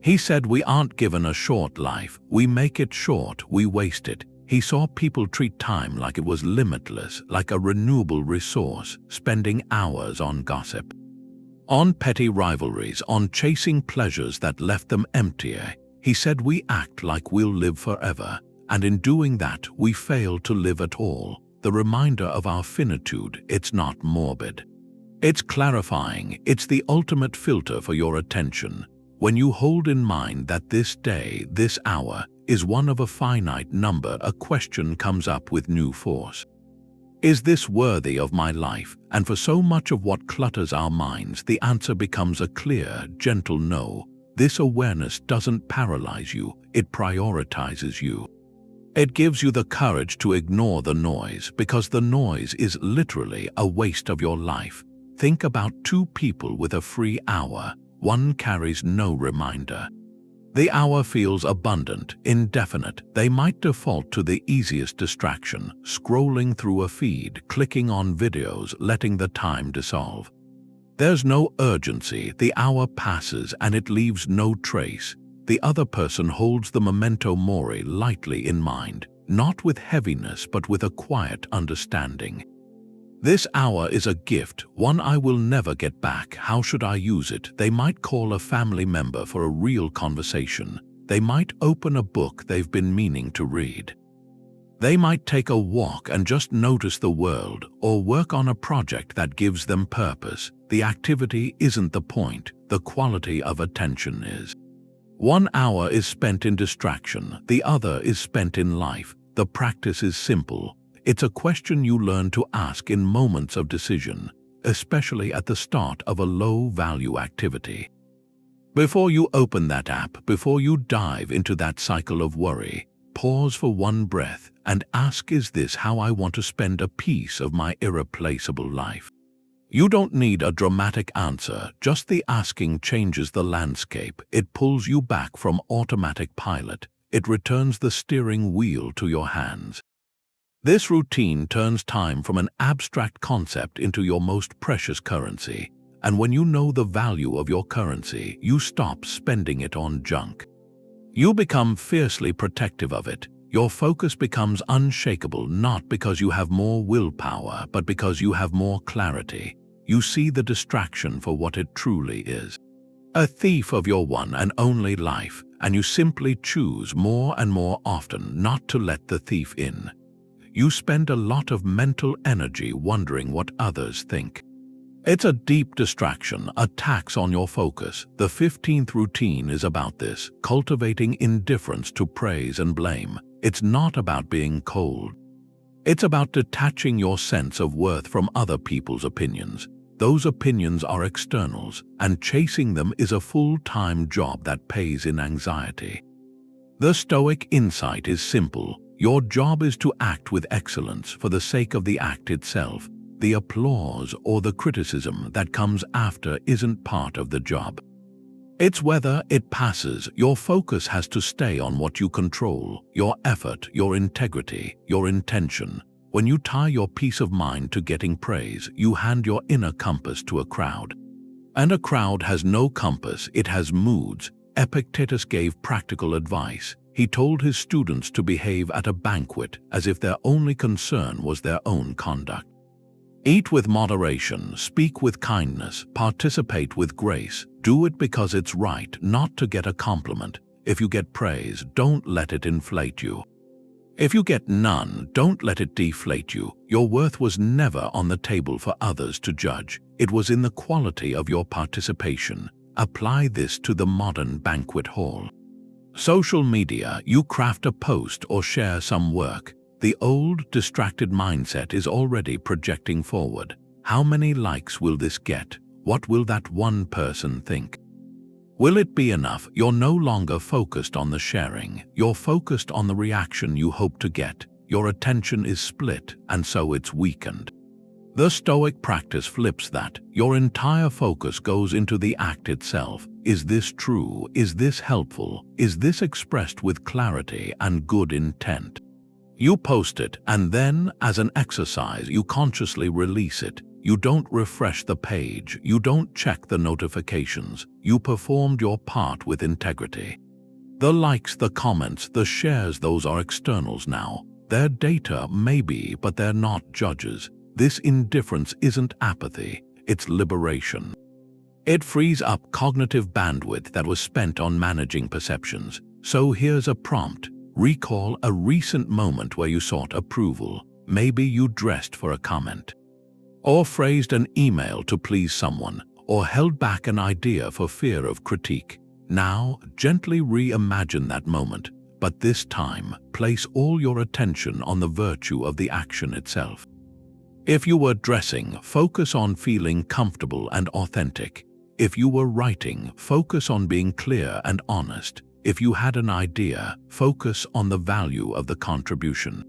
He said, we aren't given a short life. We make it short, we waste it. He saw people treat time like it was limitless, like a renewable resource, spending hours on gossip, on petty rivalries, on chasing pleasures that left them emptier. He said, we act like we'll live forever, and in doing that, we fail to live at all. The reminder of our finitude, it's not morbid. It's clarifying. It's the ultimate filter for your attention. When you hold in mind that this day, this hour, is one of a finite number, a question comes up with new force. Is this worthy of my life? And for so much of what clutters our minds, the answer becomes a clear, gentle no. This awareness doesn't paralyze you, it prioritizes you. It gives you the courage to ignore the noise, because the noise is literally a waste of your life. Think about two people with a free hour. One carries no reminder. The hour feels abundant, indefinite. They might default to the easiest distraction, scrolling through a feed, clicking on videos, letting the time dissolve. There's no urgency. The hour passes and it leaves no trace. The other person holds the memento mori lightly in mind, not with heaviness but with a quiet understanding. This hour is a gift, one I will never get back. How should I use it? They might call a family member for a real conversation. They might open a book they've been meaning to read. They might take a walk and just notice the world, or work on a project that gives them purpose. The activity isn't the point, the quality of attention is. 1 hour is spent in distraction, the other is spent in life. The practice is simple. It's a question you learn to ask in moments of decision, especially at the start of a low-value activity. Before you open that app, before you dive into that cycle of worry, pause for one breath and ask, is this how I want to spend a piece of my irreplaceable life? You don't need a dramatic answer, just the asking changes the landscape. It pulls you back from automatic pilot. It returns the steering wheel to your hands. This routine turns time from an abstract concept into your most precious currency. And when you know the value of your currency, you stop spending it on junk. You become fiercely protective of it. Your focus becomes unshakable, not because you have more willpower, but because you have more clarity. You see the distraction for what it truly is. A thief of your one and only life, and you simply choose more and more often not to let the thief in. You spend a lot of mental energy wondering what others think. It's a deep distraction, a tax on your focus. The 15th routine is about this, cultivating indifference to praise and blame. It's not about being cold. It's about detaching your sense of worth from other people's opinions. Those opinions are externals, and chasing them is a full-time job that pays in anxiety. The Stoic insight is simple. Your job is to act with excellence for the sake of the act itself. The applause or the criticism that comes after isn't part of the job. It's whether it passes. Your focus has to stay on what you control, your effort, your integrity, your intention. When you tie your peace of mind to getting praise, you hand your inner compass to a crowd. And a crowd has no compass, it has moods. Epictetus gave practical advice. He told his students to behave at a banquet as if their only concern was their own conduct. Eat with moderation, speak with kindness, participate with grace. Do it because it's right, not to get a compliment. If you get praise, don't let it inflate you. If you get none, don't let it deflate you. Your worth was never on the table for others to judge. It was in the quality of your participation. Apply this to the modern banquet hall. Social media, you craft a post or share some work. The old, distracted mindset is already projecting forward. How many likes will this get? What will that one person think? Will it be enough? You're no longer focused on the sharing. You're focused on the reaction you hope to get. Your attention is split, and so it's weakened. The Stoic practice flips that. Your entire focus goes into the act itself. Is this true? Is this helpful? Is this expressed with clarity and good intent? You post it, and then, as an exercise, you consciously release it. You don't refresh the page. You don't check the notifications. You performed your part with integrity. The likes, the comments, the shares, those are externals now. They're data, maybe, but they're not judges. This indifference isn't apathy, it's liberation. It frees up cognitive bandwidth that was spent on managing perceptions. So here's a prompt. Recall a recent moment where you sought approval. Maybe you dressed for a comment, or phrased an email to please someone, or held back an idea for fear of critique. Now, gently reimagine that moment, but this time, place all your attention on the virtue of the action itself. If you were dressing, focus on feeling comfortable and authentic. If you were writing, focus on being clear and honest. If you had an idea, focus on the value of the contribution.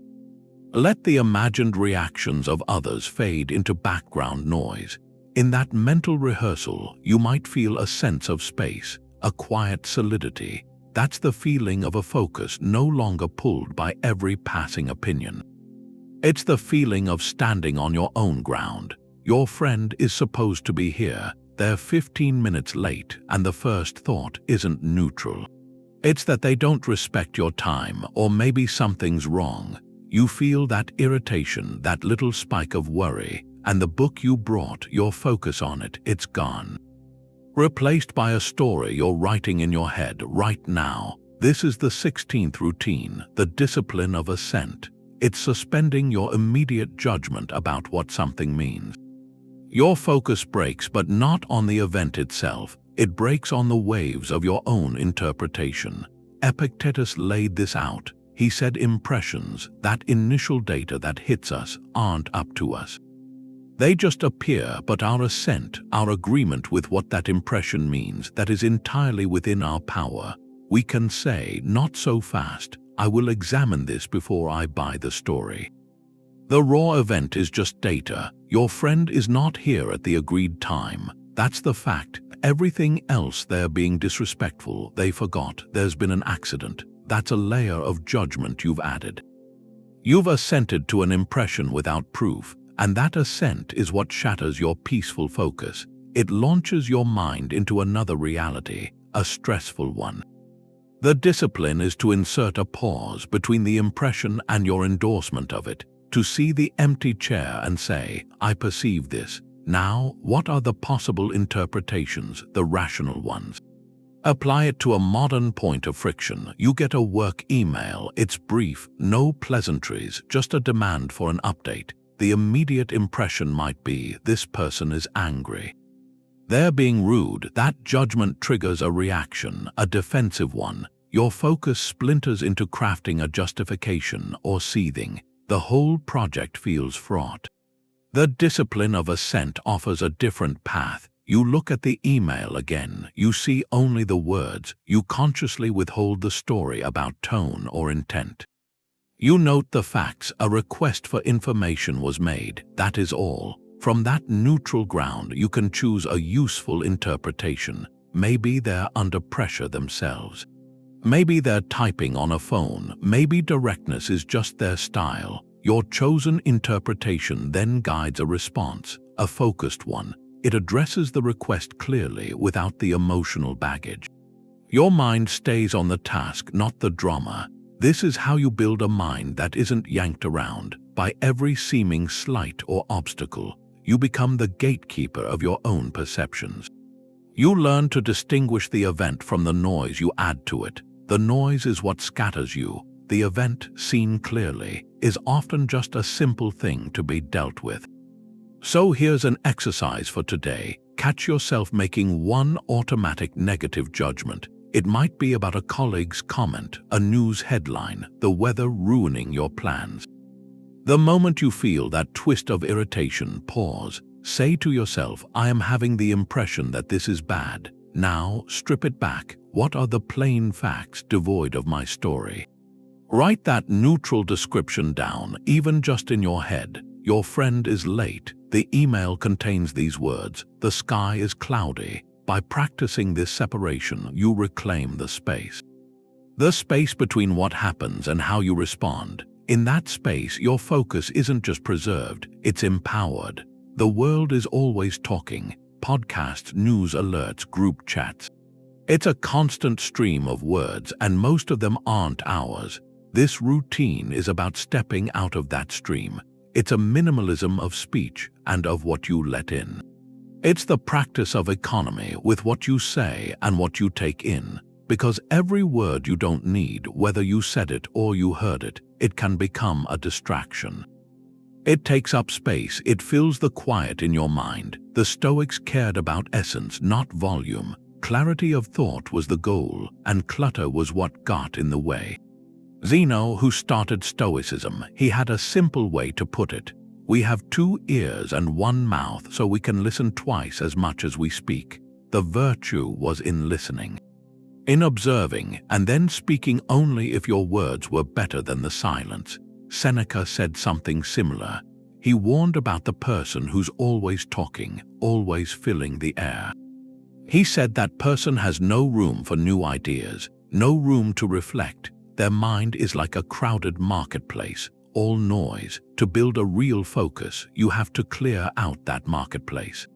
Let the imagined reactions of others fade into background noise. In that mental rehearsal, you might feel a sense of space, a quiet solidity. That's the feeling of a focus no longer pulled by every passing opinion. It's the feeling of standing on your own ground. Your friend is supposed to be here. They're 15 minutes late, and the first thought isn't neutral. It's that they don't respect your time, or maybe something's wrong. You feel that irritation, that little spike of worry, and the book you brought, your focus on it, it's gone. Replaced by a story you're writing in your head right now. This is the 16th routine, the discipline of assent. It's suspending your immediate judgment about what something means. Your focus breaks, but not on the event itself. It breaks on the waves of your own interpretation. Epictetus laid this out. He said impressions, that initial data that hits us, aren't up to us. They just appear, but our assent, our agreement with what that impression means, that is entirely within our power. We can say, not so fast. I will examine this before I buy the story. The raw event is just data. Your friend is not here at the agreed time. That's the fact. Everything else, they're being disrespectful, they forgot, there's been an accident. That's a layer of judgment you've added. You've assented to an impression without proof, and that assent is what shatters your peaceful focus. It launches your mind into another reality, a stressful one. The discipline is to insert a pause between the impression and your endorsement of it, to see the empty chair and say, I perceive this. Now, what are the possible interpretations, the rational ones? Apply it to a modern point of friction. You get a work email. It's brief, no pleasantries, just a demand for an update. The immediate impression might be, this person is angry. They're being rude. That judgment triggers a reaction, a defensive one. Your focus splinters into crafting a justification or seething. The whole project feels fraught. The discipline of assent offers a different path. You look at the email again. You see only the words. You consciously withhold the story about tone or intent. You note the facts. A request for information was made. That is all. From that neutral ground, you can choose a useful interpretation. Maybe they're under pressure themselves. Maybe they're typing on a phone. Maybe directness is just their style. Your chosen interpretation then guides a response, a focused one. It addresses the request clearly without the emotional baggage. Your mind stays on the task, not the drama. This is how you build a mind that isn't yanked around by every seeming slight or obstacle. You become the gatekeeper of your own perceptions. You learn to distinguish the event from the noise you add to it. The noise is what scatters you. The event, seen clearly, is often just a simple thing to be dealt with. So here's an exercise for today. Catch yourself making one automatic negative judgment. It might be about a colleague's comment, a news headline, the weather ruining your plans. The moment you feel that twist of irritation, pause. Say to yourself, I am having the impression that this is bad. Now, strip it back. What are the plain facts devoid of my story? Write that neutral description down, even just in your head. Your friend is late. The email contains these words. The sky is cloudy. By practicing this separation, you reclaim the space. The space between what happens and how you respond. In that space, your focus isn't just preserved, it's empowered. The world is always talking. Podcasts, news alerts, group chats. It's a constant stream of words, and most of them aren't ours. This routine is about stepping out of that stream. It's a minimalism of speech and of what you let in. It's the practice of economy with what you say and what you take in, because every word you don't need, whether you said it or you heard it, it can become a distraction. It takes up space, it fills the quiet in your mind. The Stoics cared about essence, not volume. Clarity of thought was the goal, and clutter was what got in the way. Zeno, who started Stoicism, he had a simple way to put it. We have 2 ears and 1 mouth, so we can listen twice as much as we speak. The virtue was in listening, in observing, and then speaking only if your words were better than the silence. Seneca said something similar. He warned about the person who's always talking, always filling the air. He said that person has no room for new ideas, no room to reflect. Their mind is like a crowded marketplace, all noise. To build a real focus, you have to clear out that marketplace.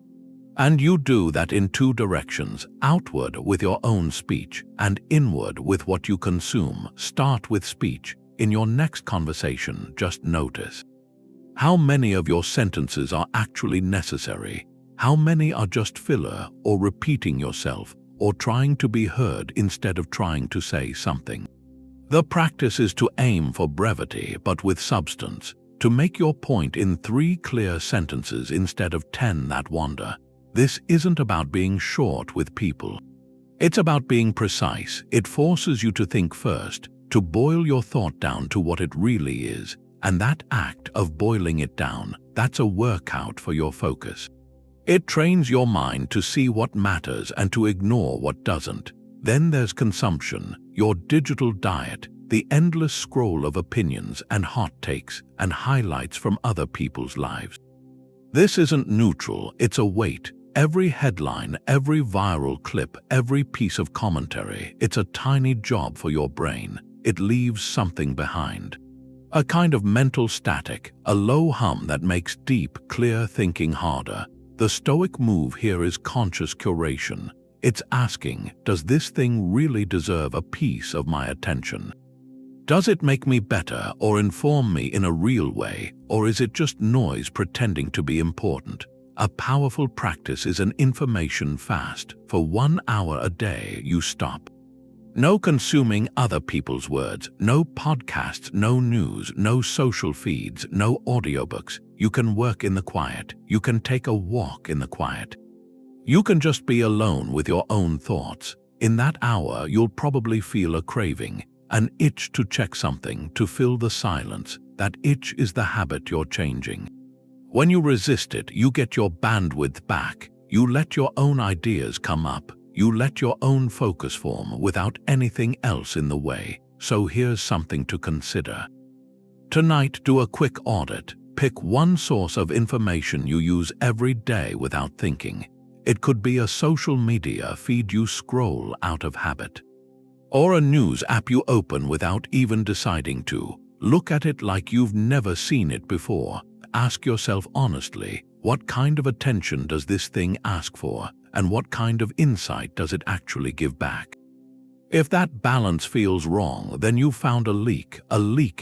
And you do that in 2 directions, outward with your own speech and inward with what you consume. Start with speech. In your next conversation, just notice. How many of your sentences are actually necessary? How many are just filler or repeating yourself or trying to be heard instead of trying to say something? The practice is to aim for brevity but with substance, to make your point in 3 clear sentences instead of 10 that wander. This isn't about being short with people. It's about being precise. It forces you to think first, to boil your thought down to what it really is, and that act of boiling it down, that's a workout for your focus. It trains your mind to see what matters and to ignore what doesn't. Then there's consumption, your digital diet, the endless scroll of opinions and hot takes and highlights from other people's lives. This isn't neutral, it's a weight. Every headline, every viral clip, every piece of commentary, it's a tiny job for your brain. It leaves something behind. A kind of mental static, a low hum that makes deep, clear thinking harder. The Stoic move here is conscious curation. It's asking, does this thing really deserve a piece of my attention? Does it make me better or inform me in a real way, or is it just noise pretending to be important? A powerful practice is an information fast. For 1 hour a day, you stop. No consuming other people's words, no podcasts, no news, no social feeds, no audiobooks. You can work in the quiet. You can take a walk in the quiet. You can just be alone with your own thoughts. In that hour, you'll probably feel a craving, an itch to check something, to fill the silence. That itch is the habit you're changing. When you resist it, you get your bandwidth back. You let your own ideas come up. You let your own focus form without anything else in the way. So here's something to consider. Tonight, do a quick audit. Pick 1 source of information you use every day without thinking. It could be a social media feed you scroll out of habit, or a news app you open without even deciding to. Look at it like you've never seen it before. Ask yourself honestly, what kind of attention does this thing ask for, and what kind of insight does it actually give back? If that balance feels wrong, then you've found a leak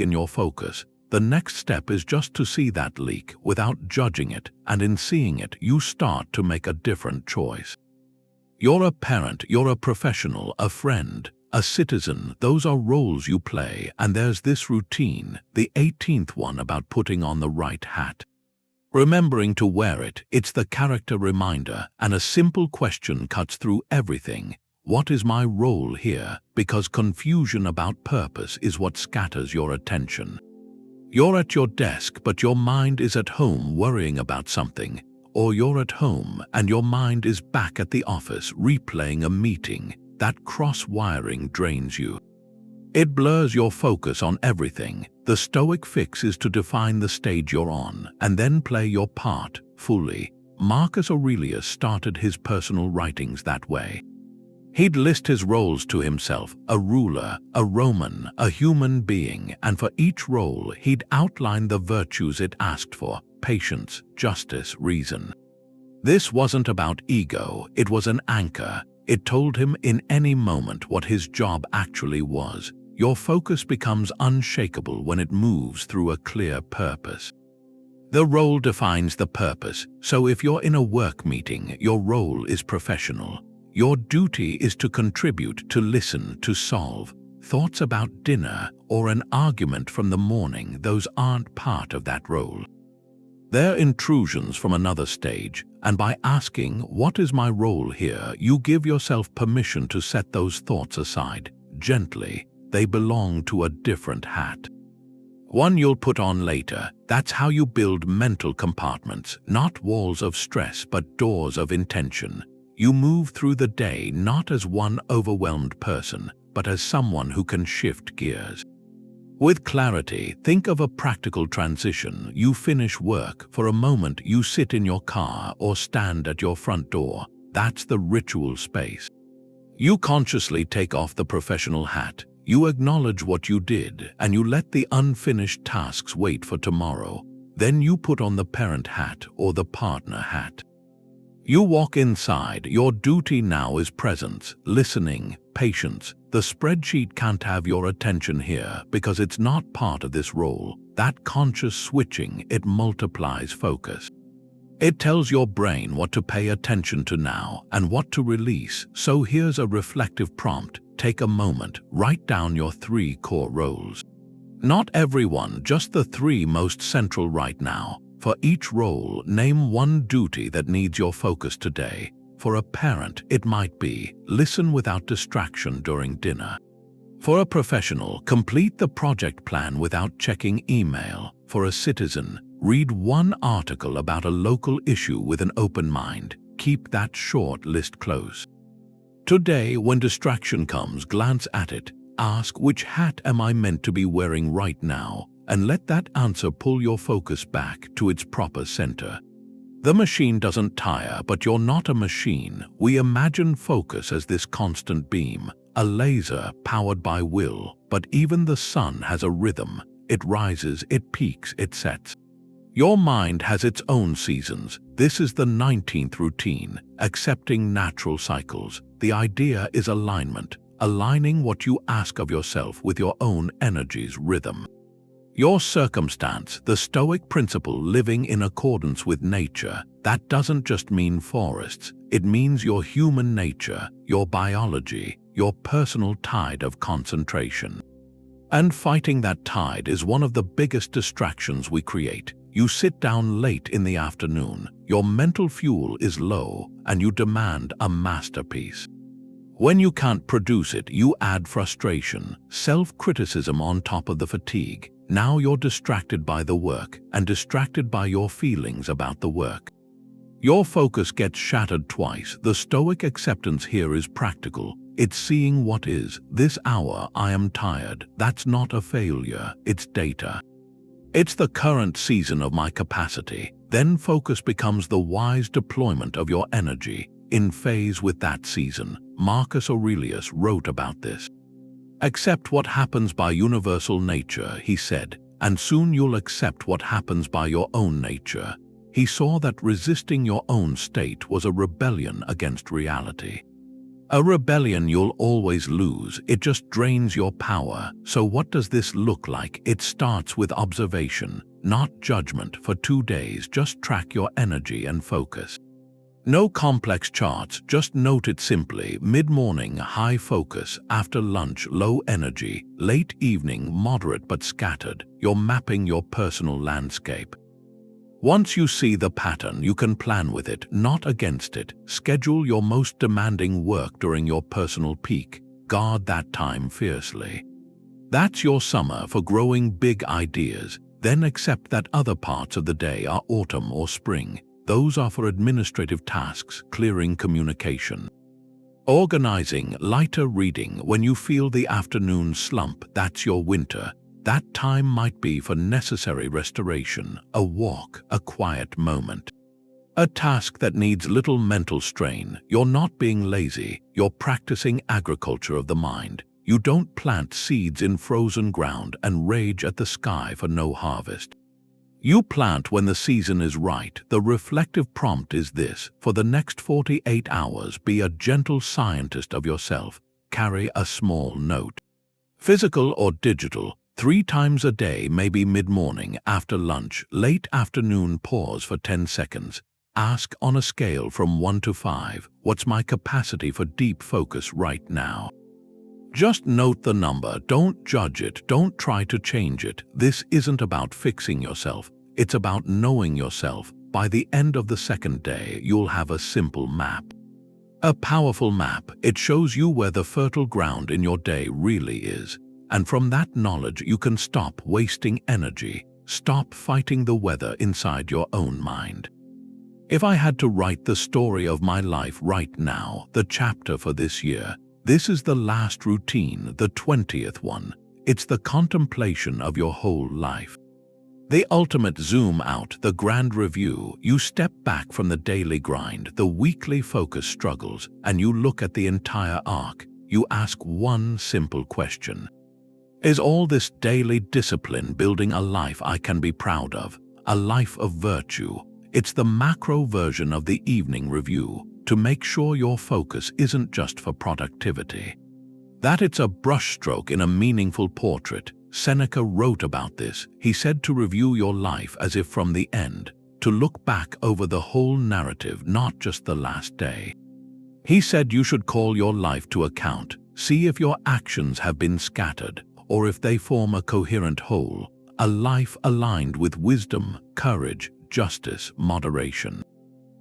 in your focus. The next step is just to see that leak without judging it, and in seeing it, you start to make a different choice. You're a parent, you're a professional, a friend, a citizen. Those are roles you play, and there's this routine, the 18th one, about putting on the right hat. Remembering to wear it, it's the character reminder, and a simple question cuts through everything. What is my role here? Because confusion about purpose is what scatters your attention. You're at your desk, but your mind is at home worrying about something, or you're at home and your mind is back at the office replaying a meeting, that cross-wiring drains you. It blurs your focus on everything. The Stoic fix is to define the stage you're on and then play your part fully. Marcus Aurelius started his personal writings that way. He'd list his roles to himself: a ruler, a Roman, a human being, and for each role he'd outline the virtues it asked for: patience, justice, reason. This wasn't about ego, it was an anchor. It told him in any moment what his job actually was. Your focus becomes unshakable when it moves through a clear purpose. The role defines the purpose, so if you're in a work meeting, your role is professional. Your duty is to contribute, to listen, to solve. Thoughts about dinner or an argument from the morning, those aren't part of that role. They're intrusions from another stage, and by asking, "What is my role here?" you give yourself permission to set those thoughts aside, gently. They belong to a different hat. One you'll put on later. That's how you build mental compartments, not walls of stress, but doors of intention. You move through the day not as one overwhelmed person, but as someone who can shift gears. With clarity, think of a practical transition. You finish work. For a moment, you sit in your car or stand at your front door. That's the ritual space. You consciously take off the professional hat. You acknowledge what you did, and you let the unfinished tasks wait for tomorrow. Then you put on the parent hat or the partner hat. You walk inside. Your duty now is presence, listening, patience. The spreadsheet can't have your attention here because it's not part of this role. That conscious switching, it multiplies focus. It tells your brain what to pay attention to now and what to release. So here's a reflective prompt. Take a moment, write down your 3 core roles. Not everyone, just the 3 most central right now. For each role, name one duty that needs your focus today. For a parent, it might be, listen without distraction during dinner. For a professional, complete the project plan without checking email. For a citizen, read one article about a local issue with an open mind. Keep that short list close. Today, when distraction comes, glance at it. Ask, which hat am I meant to be wearing right now? And let that answer pull your focus back to its proper center. The machine doesn't tire, but you're not a machine. We imagine focus as this constant beam, a laser powered by will, but even the sun has a rhythm. It rises, it peaks, it sets. Your mind has its own seasons. This is the 19th routine, accepting natural cycles. The idea is alignment, aligning what you ask of yourself with your own energy's rhythm. Your circumstance, the Stoic principle, living in accordance with nature, that doesn't just mean forests. It means your human nature, your biology, your personal tide of concentration. And fighting that tide is one of the biggest distractions we create. You sit down late in the afternoon, your mental fuel is low, and you demand a masterpiece. When you can't produce it, you add frustration, self-criticism on top of the fatigue. Now you're distracted by the work and distracted by your feelings about the work. Your focus gets shattered twice. The Stoic acceptance here is practical. It's seeing what is. This hour I am tired. That's not a failure, it's data. It's the current season of my capacity. Then focus becomes the wise deployment of your energy, in phase with that season. Marcus Aurelius wrote about this. Accept what happens by universal nature, he said, and soon you'll accept what happens by your own nature. He saw that resisting your own state was a rebellion against reality. A rebellion you'll always lose. It just drains your power. So what does this look like? It starts with observation, not judgment. For 2 days, just track your energy and focus. No complex charts, just note it simply. Mid-morning, high focus. After lunch, low energy. Late evening, moderate but scattered. You're mapping your personal landscape. Once you see the pattern, you can plan with it, not against it. Schedule your most demanding work during your personal peak. Guard that time fiercely. That's your summer for growing big ideas. Then accept that other parts of the day are autumn or spring. Those are for administrative tasks, clearing communication. Organizing, lighter reading when you feel the afternoon slump, that's your winter. That time might be for necessary restoration, a walk, a quiet moment. A task that needs little mental strain. You're not being lazy, you're practicing agriculture of the mind. You don't plant seeds in frozen ground and rage at the sky for no harvest. You plant when the season is right. The reflective prompt is this: for the next 48 hours, be a gentle scientist of yourself. Carry a small note. Physical or digital, 3 times a day, maybe mid-morning, after lunch, late afternoon, pause for 10 seconds. Ask on a scale from 1 to 5, what's my capacity for deep focus right now? Just note the number, don't judge it, don't try to change it. This isn't about fixing yourself, it's about knowing yourself. By the end of the second day, you'll have a simple map. A powerful map. It shows you where the fertile ground in your day really is. And from that knowledge, you can stop wasting energy, stop fighting the weather inside your own mind. If I had to write the story of my life right now, the chapter for this year, this is the last routine, the 20th one. It's the contemplation of your whole life. The ultimate zoom out, the grand review. You step back from the daily grind, the weekly focus struggles, and you look at the entire arc. You ask one simple question. Is all this daily discipline building a life I can be proud of? A life of virtue? It's the macro version of the evening review, to make sure your focus isn't just for productivity. That it's a brushstroke in a meaningful portrait. Seneca wrote about this. He said to review your life as if from the end, to look back over the whole narrative, not just the last day. He said you should call your life to account, see if your actions have been scattered, or if they form a coherent whole, a life aligned with wisdom, courage, justice, moderation.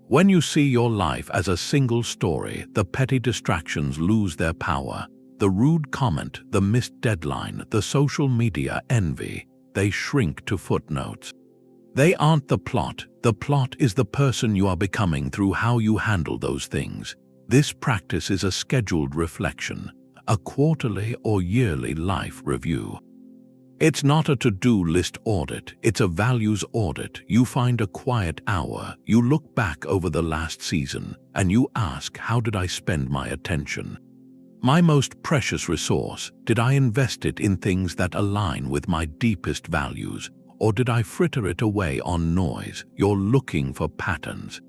When you see your life as a single story, the petty distractions lose their power. The rude comment, the missed deadline, the social media envy, they shrink to footnotes. They aren't the plot is the person you are becoming through how you handle those things. This practice is a scheduled reflection, a quarterly or yearly life review. It's not a to-do list audit, it's a values audit. You find a quiet hour, you look back over the last season, and you ask, how did I spend my attention? My most precious resource, did I invest it in things that align with my deepest values, or did I fritter it away on noise? You're looking for patterns.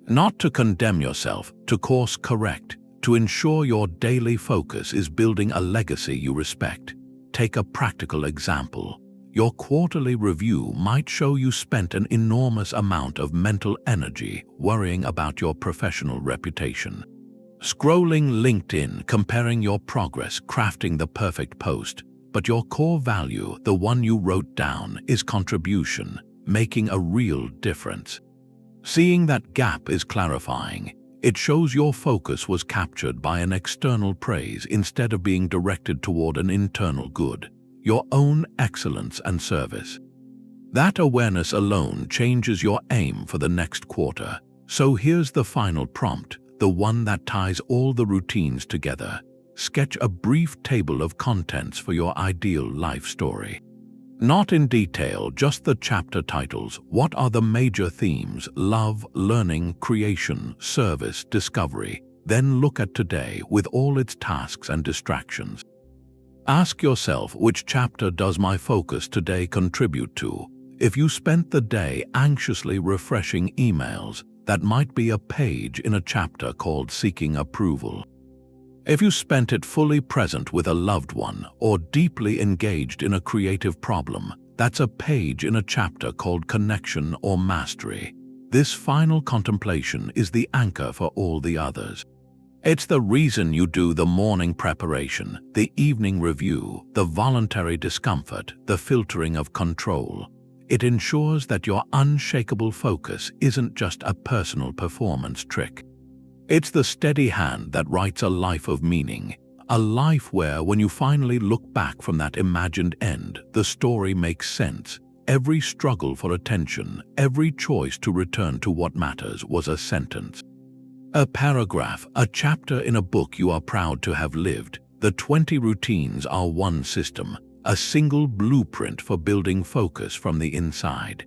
Not to condemn yourself, to course correct, to ensure your daily focus is building a legacy you respect. Take a practical example. Your quarterly review might show you spent an enormous amount of mental energy worrying about your professional reputation. Scrolling LinkedIn, comparing your progress, crafting the perfect post. But your core value, the one you wrote down, is contribution, making a real difference. Seeing that gap is clarifying. It shows your focus was captured by an external praise instead of being directed toward an internal good, your own excellence and service. That awareness alone changes your aim for the next quarter. So here's the final prompt, the one that ties all the routines together. Sketch a brief table of contents for your ideal life story. Not in detail, just the chapter titles. What are the major themes? Love, learning, creation, service, discovery. Then look at today with all its tasks and distractions. Ask yourself, which chapter does my focus today contribute to? If you spent the day anxiously refreshing emails, that might be a page in a chapter called Seeking Approval. If you spent it fully present with a loved one or deeply engaged in a creative problem, that's a page in a chapter called Connection or Mastery. This final contemplation is the anchor for all the others. It's the reason you do the morning preparation, the evening review, the voluntary discomfort, the filtering of control. It ensures that your unshakable focus isn't just a personal performance trick. It's the steady hand that writes a life of meaning, a life where when you finally look back from that imagined end, the story makes sense, every struggle for attention, every choice to return to what matters was a sentence. A paragraph, a chapter in a book you are proud to have lived. The 20 routines are one system, a single blueprint for building focus from the inside.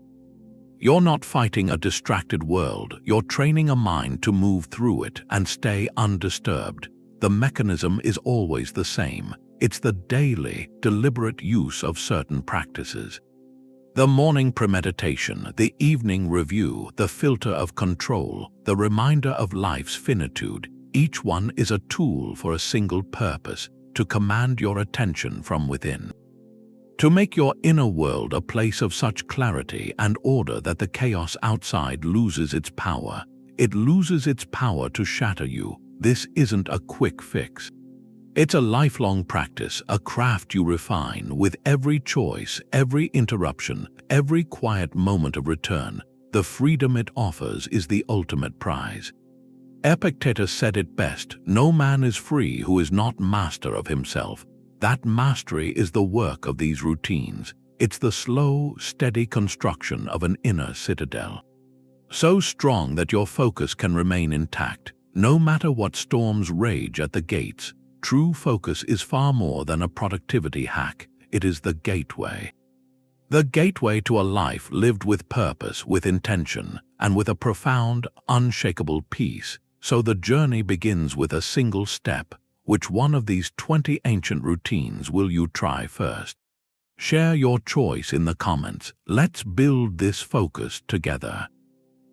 You're not fighting a distracted world, you're training a mind to move through it and stay undisturbed. The mechanism is always the same. It's the daily, deliberate use of certain practices. The morning premeditation, the evening review, the filter of control, the reminder of life's finitude, each one is a tool for a single purpose, to command your attention from within. To make your inner world a place of such clarity and order that the chaos outside loses its power. It loses its power to shatter you. This isn't a quick fix. It's a lifelong practice, a craft you refine with every choice, every interruption, every quiet moment of return. The freedom it offers is the ultimate prize. Epictetus said it best, "No man is free who is not master of himself." That mastery is the work of these routines. It's the slow, steady construction of an inner citadel. So strong that your focus can remain intact, no matter what storms rage at the gates. True focus is far more than a productivity hack. It is the gateway. The gateway to a life lived with purpose, with intention, and with a profound, unshakable peace. So the journey begins with a single step. Which one of these 20 ancient routines will you try first? Share your choice in the comments. Let's build this focus together.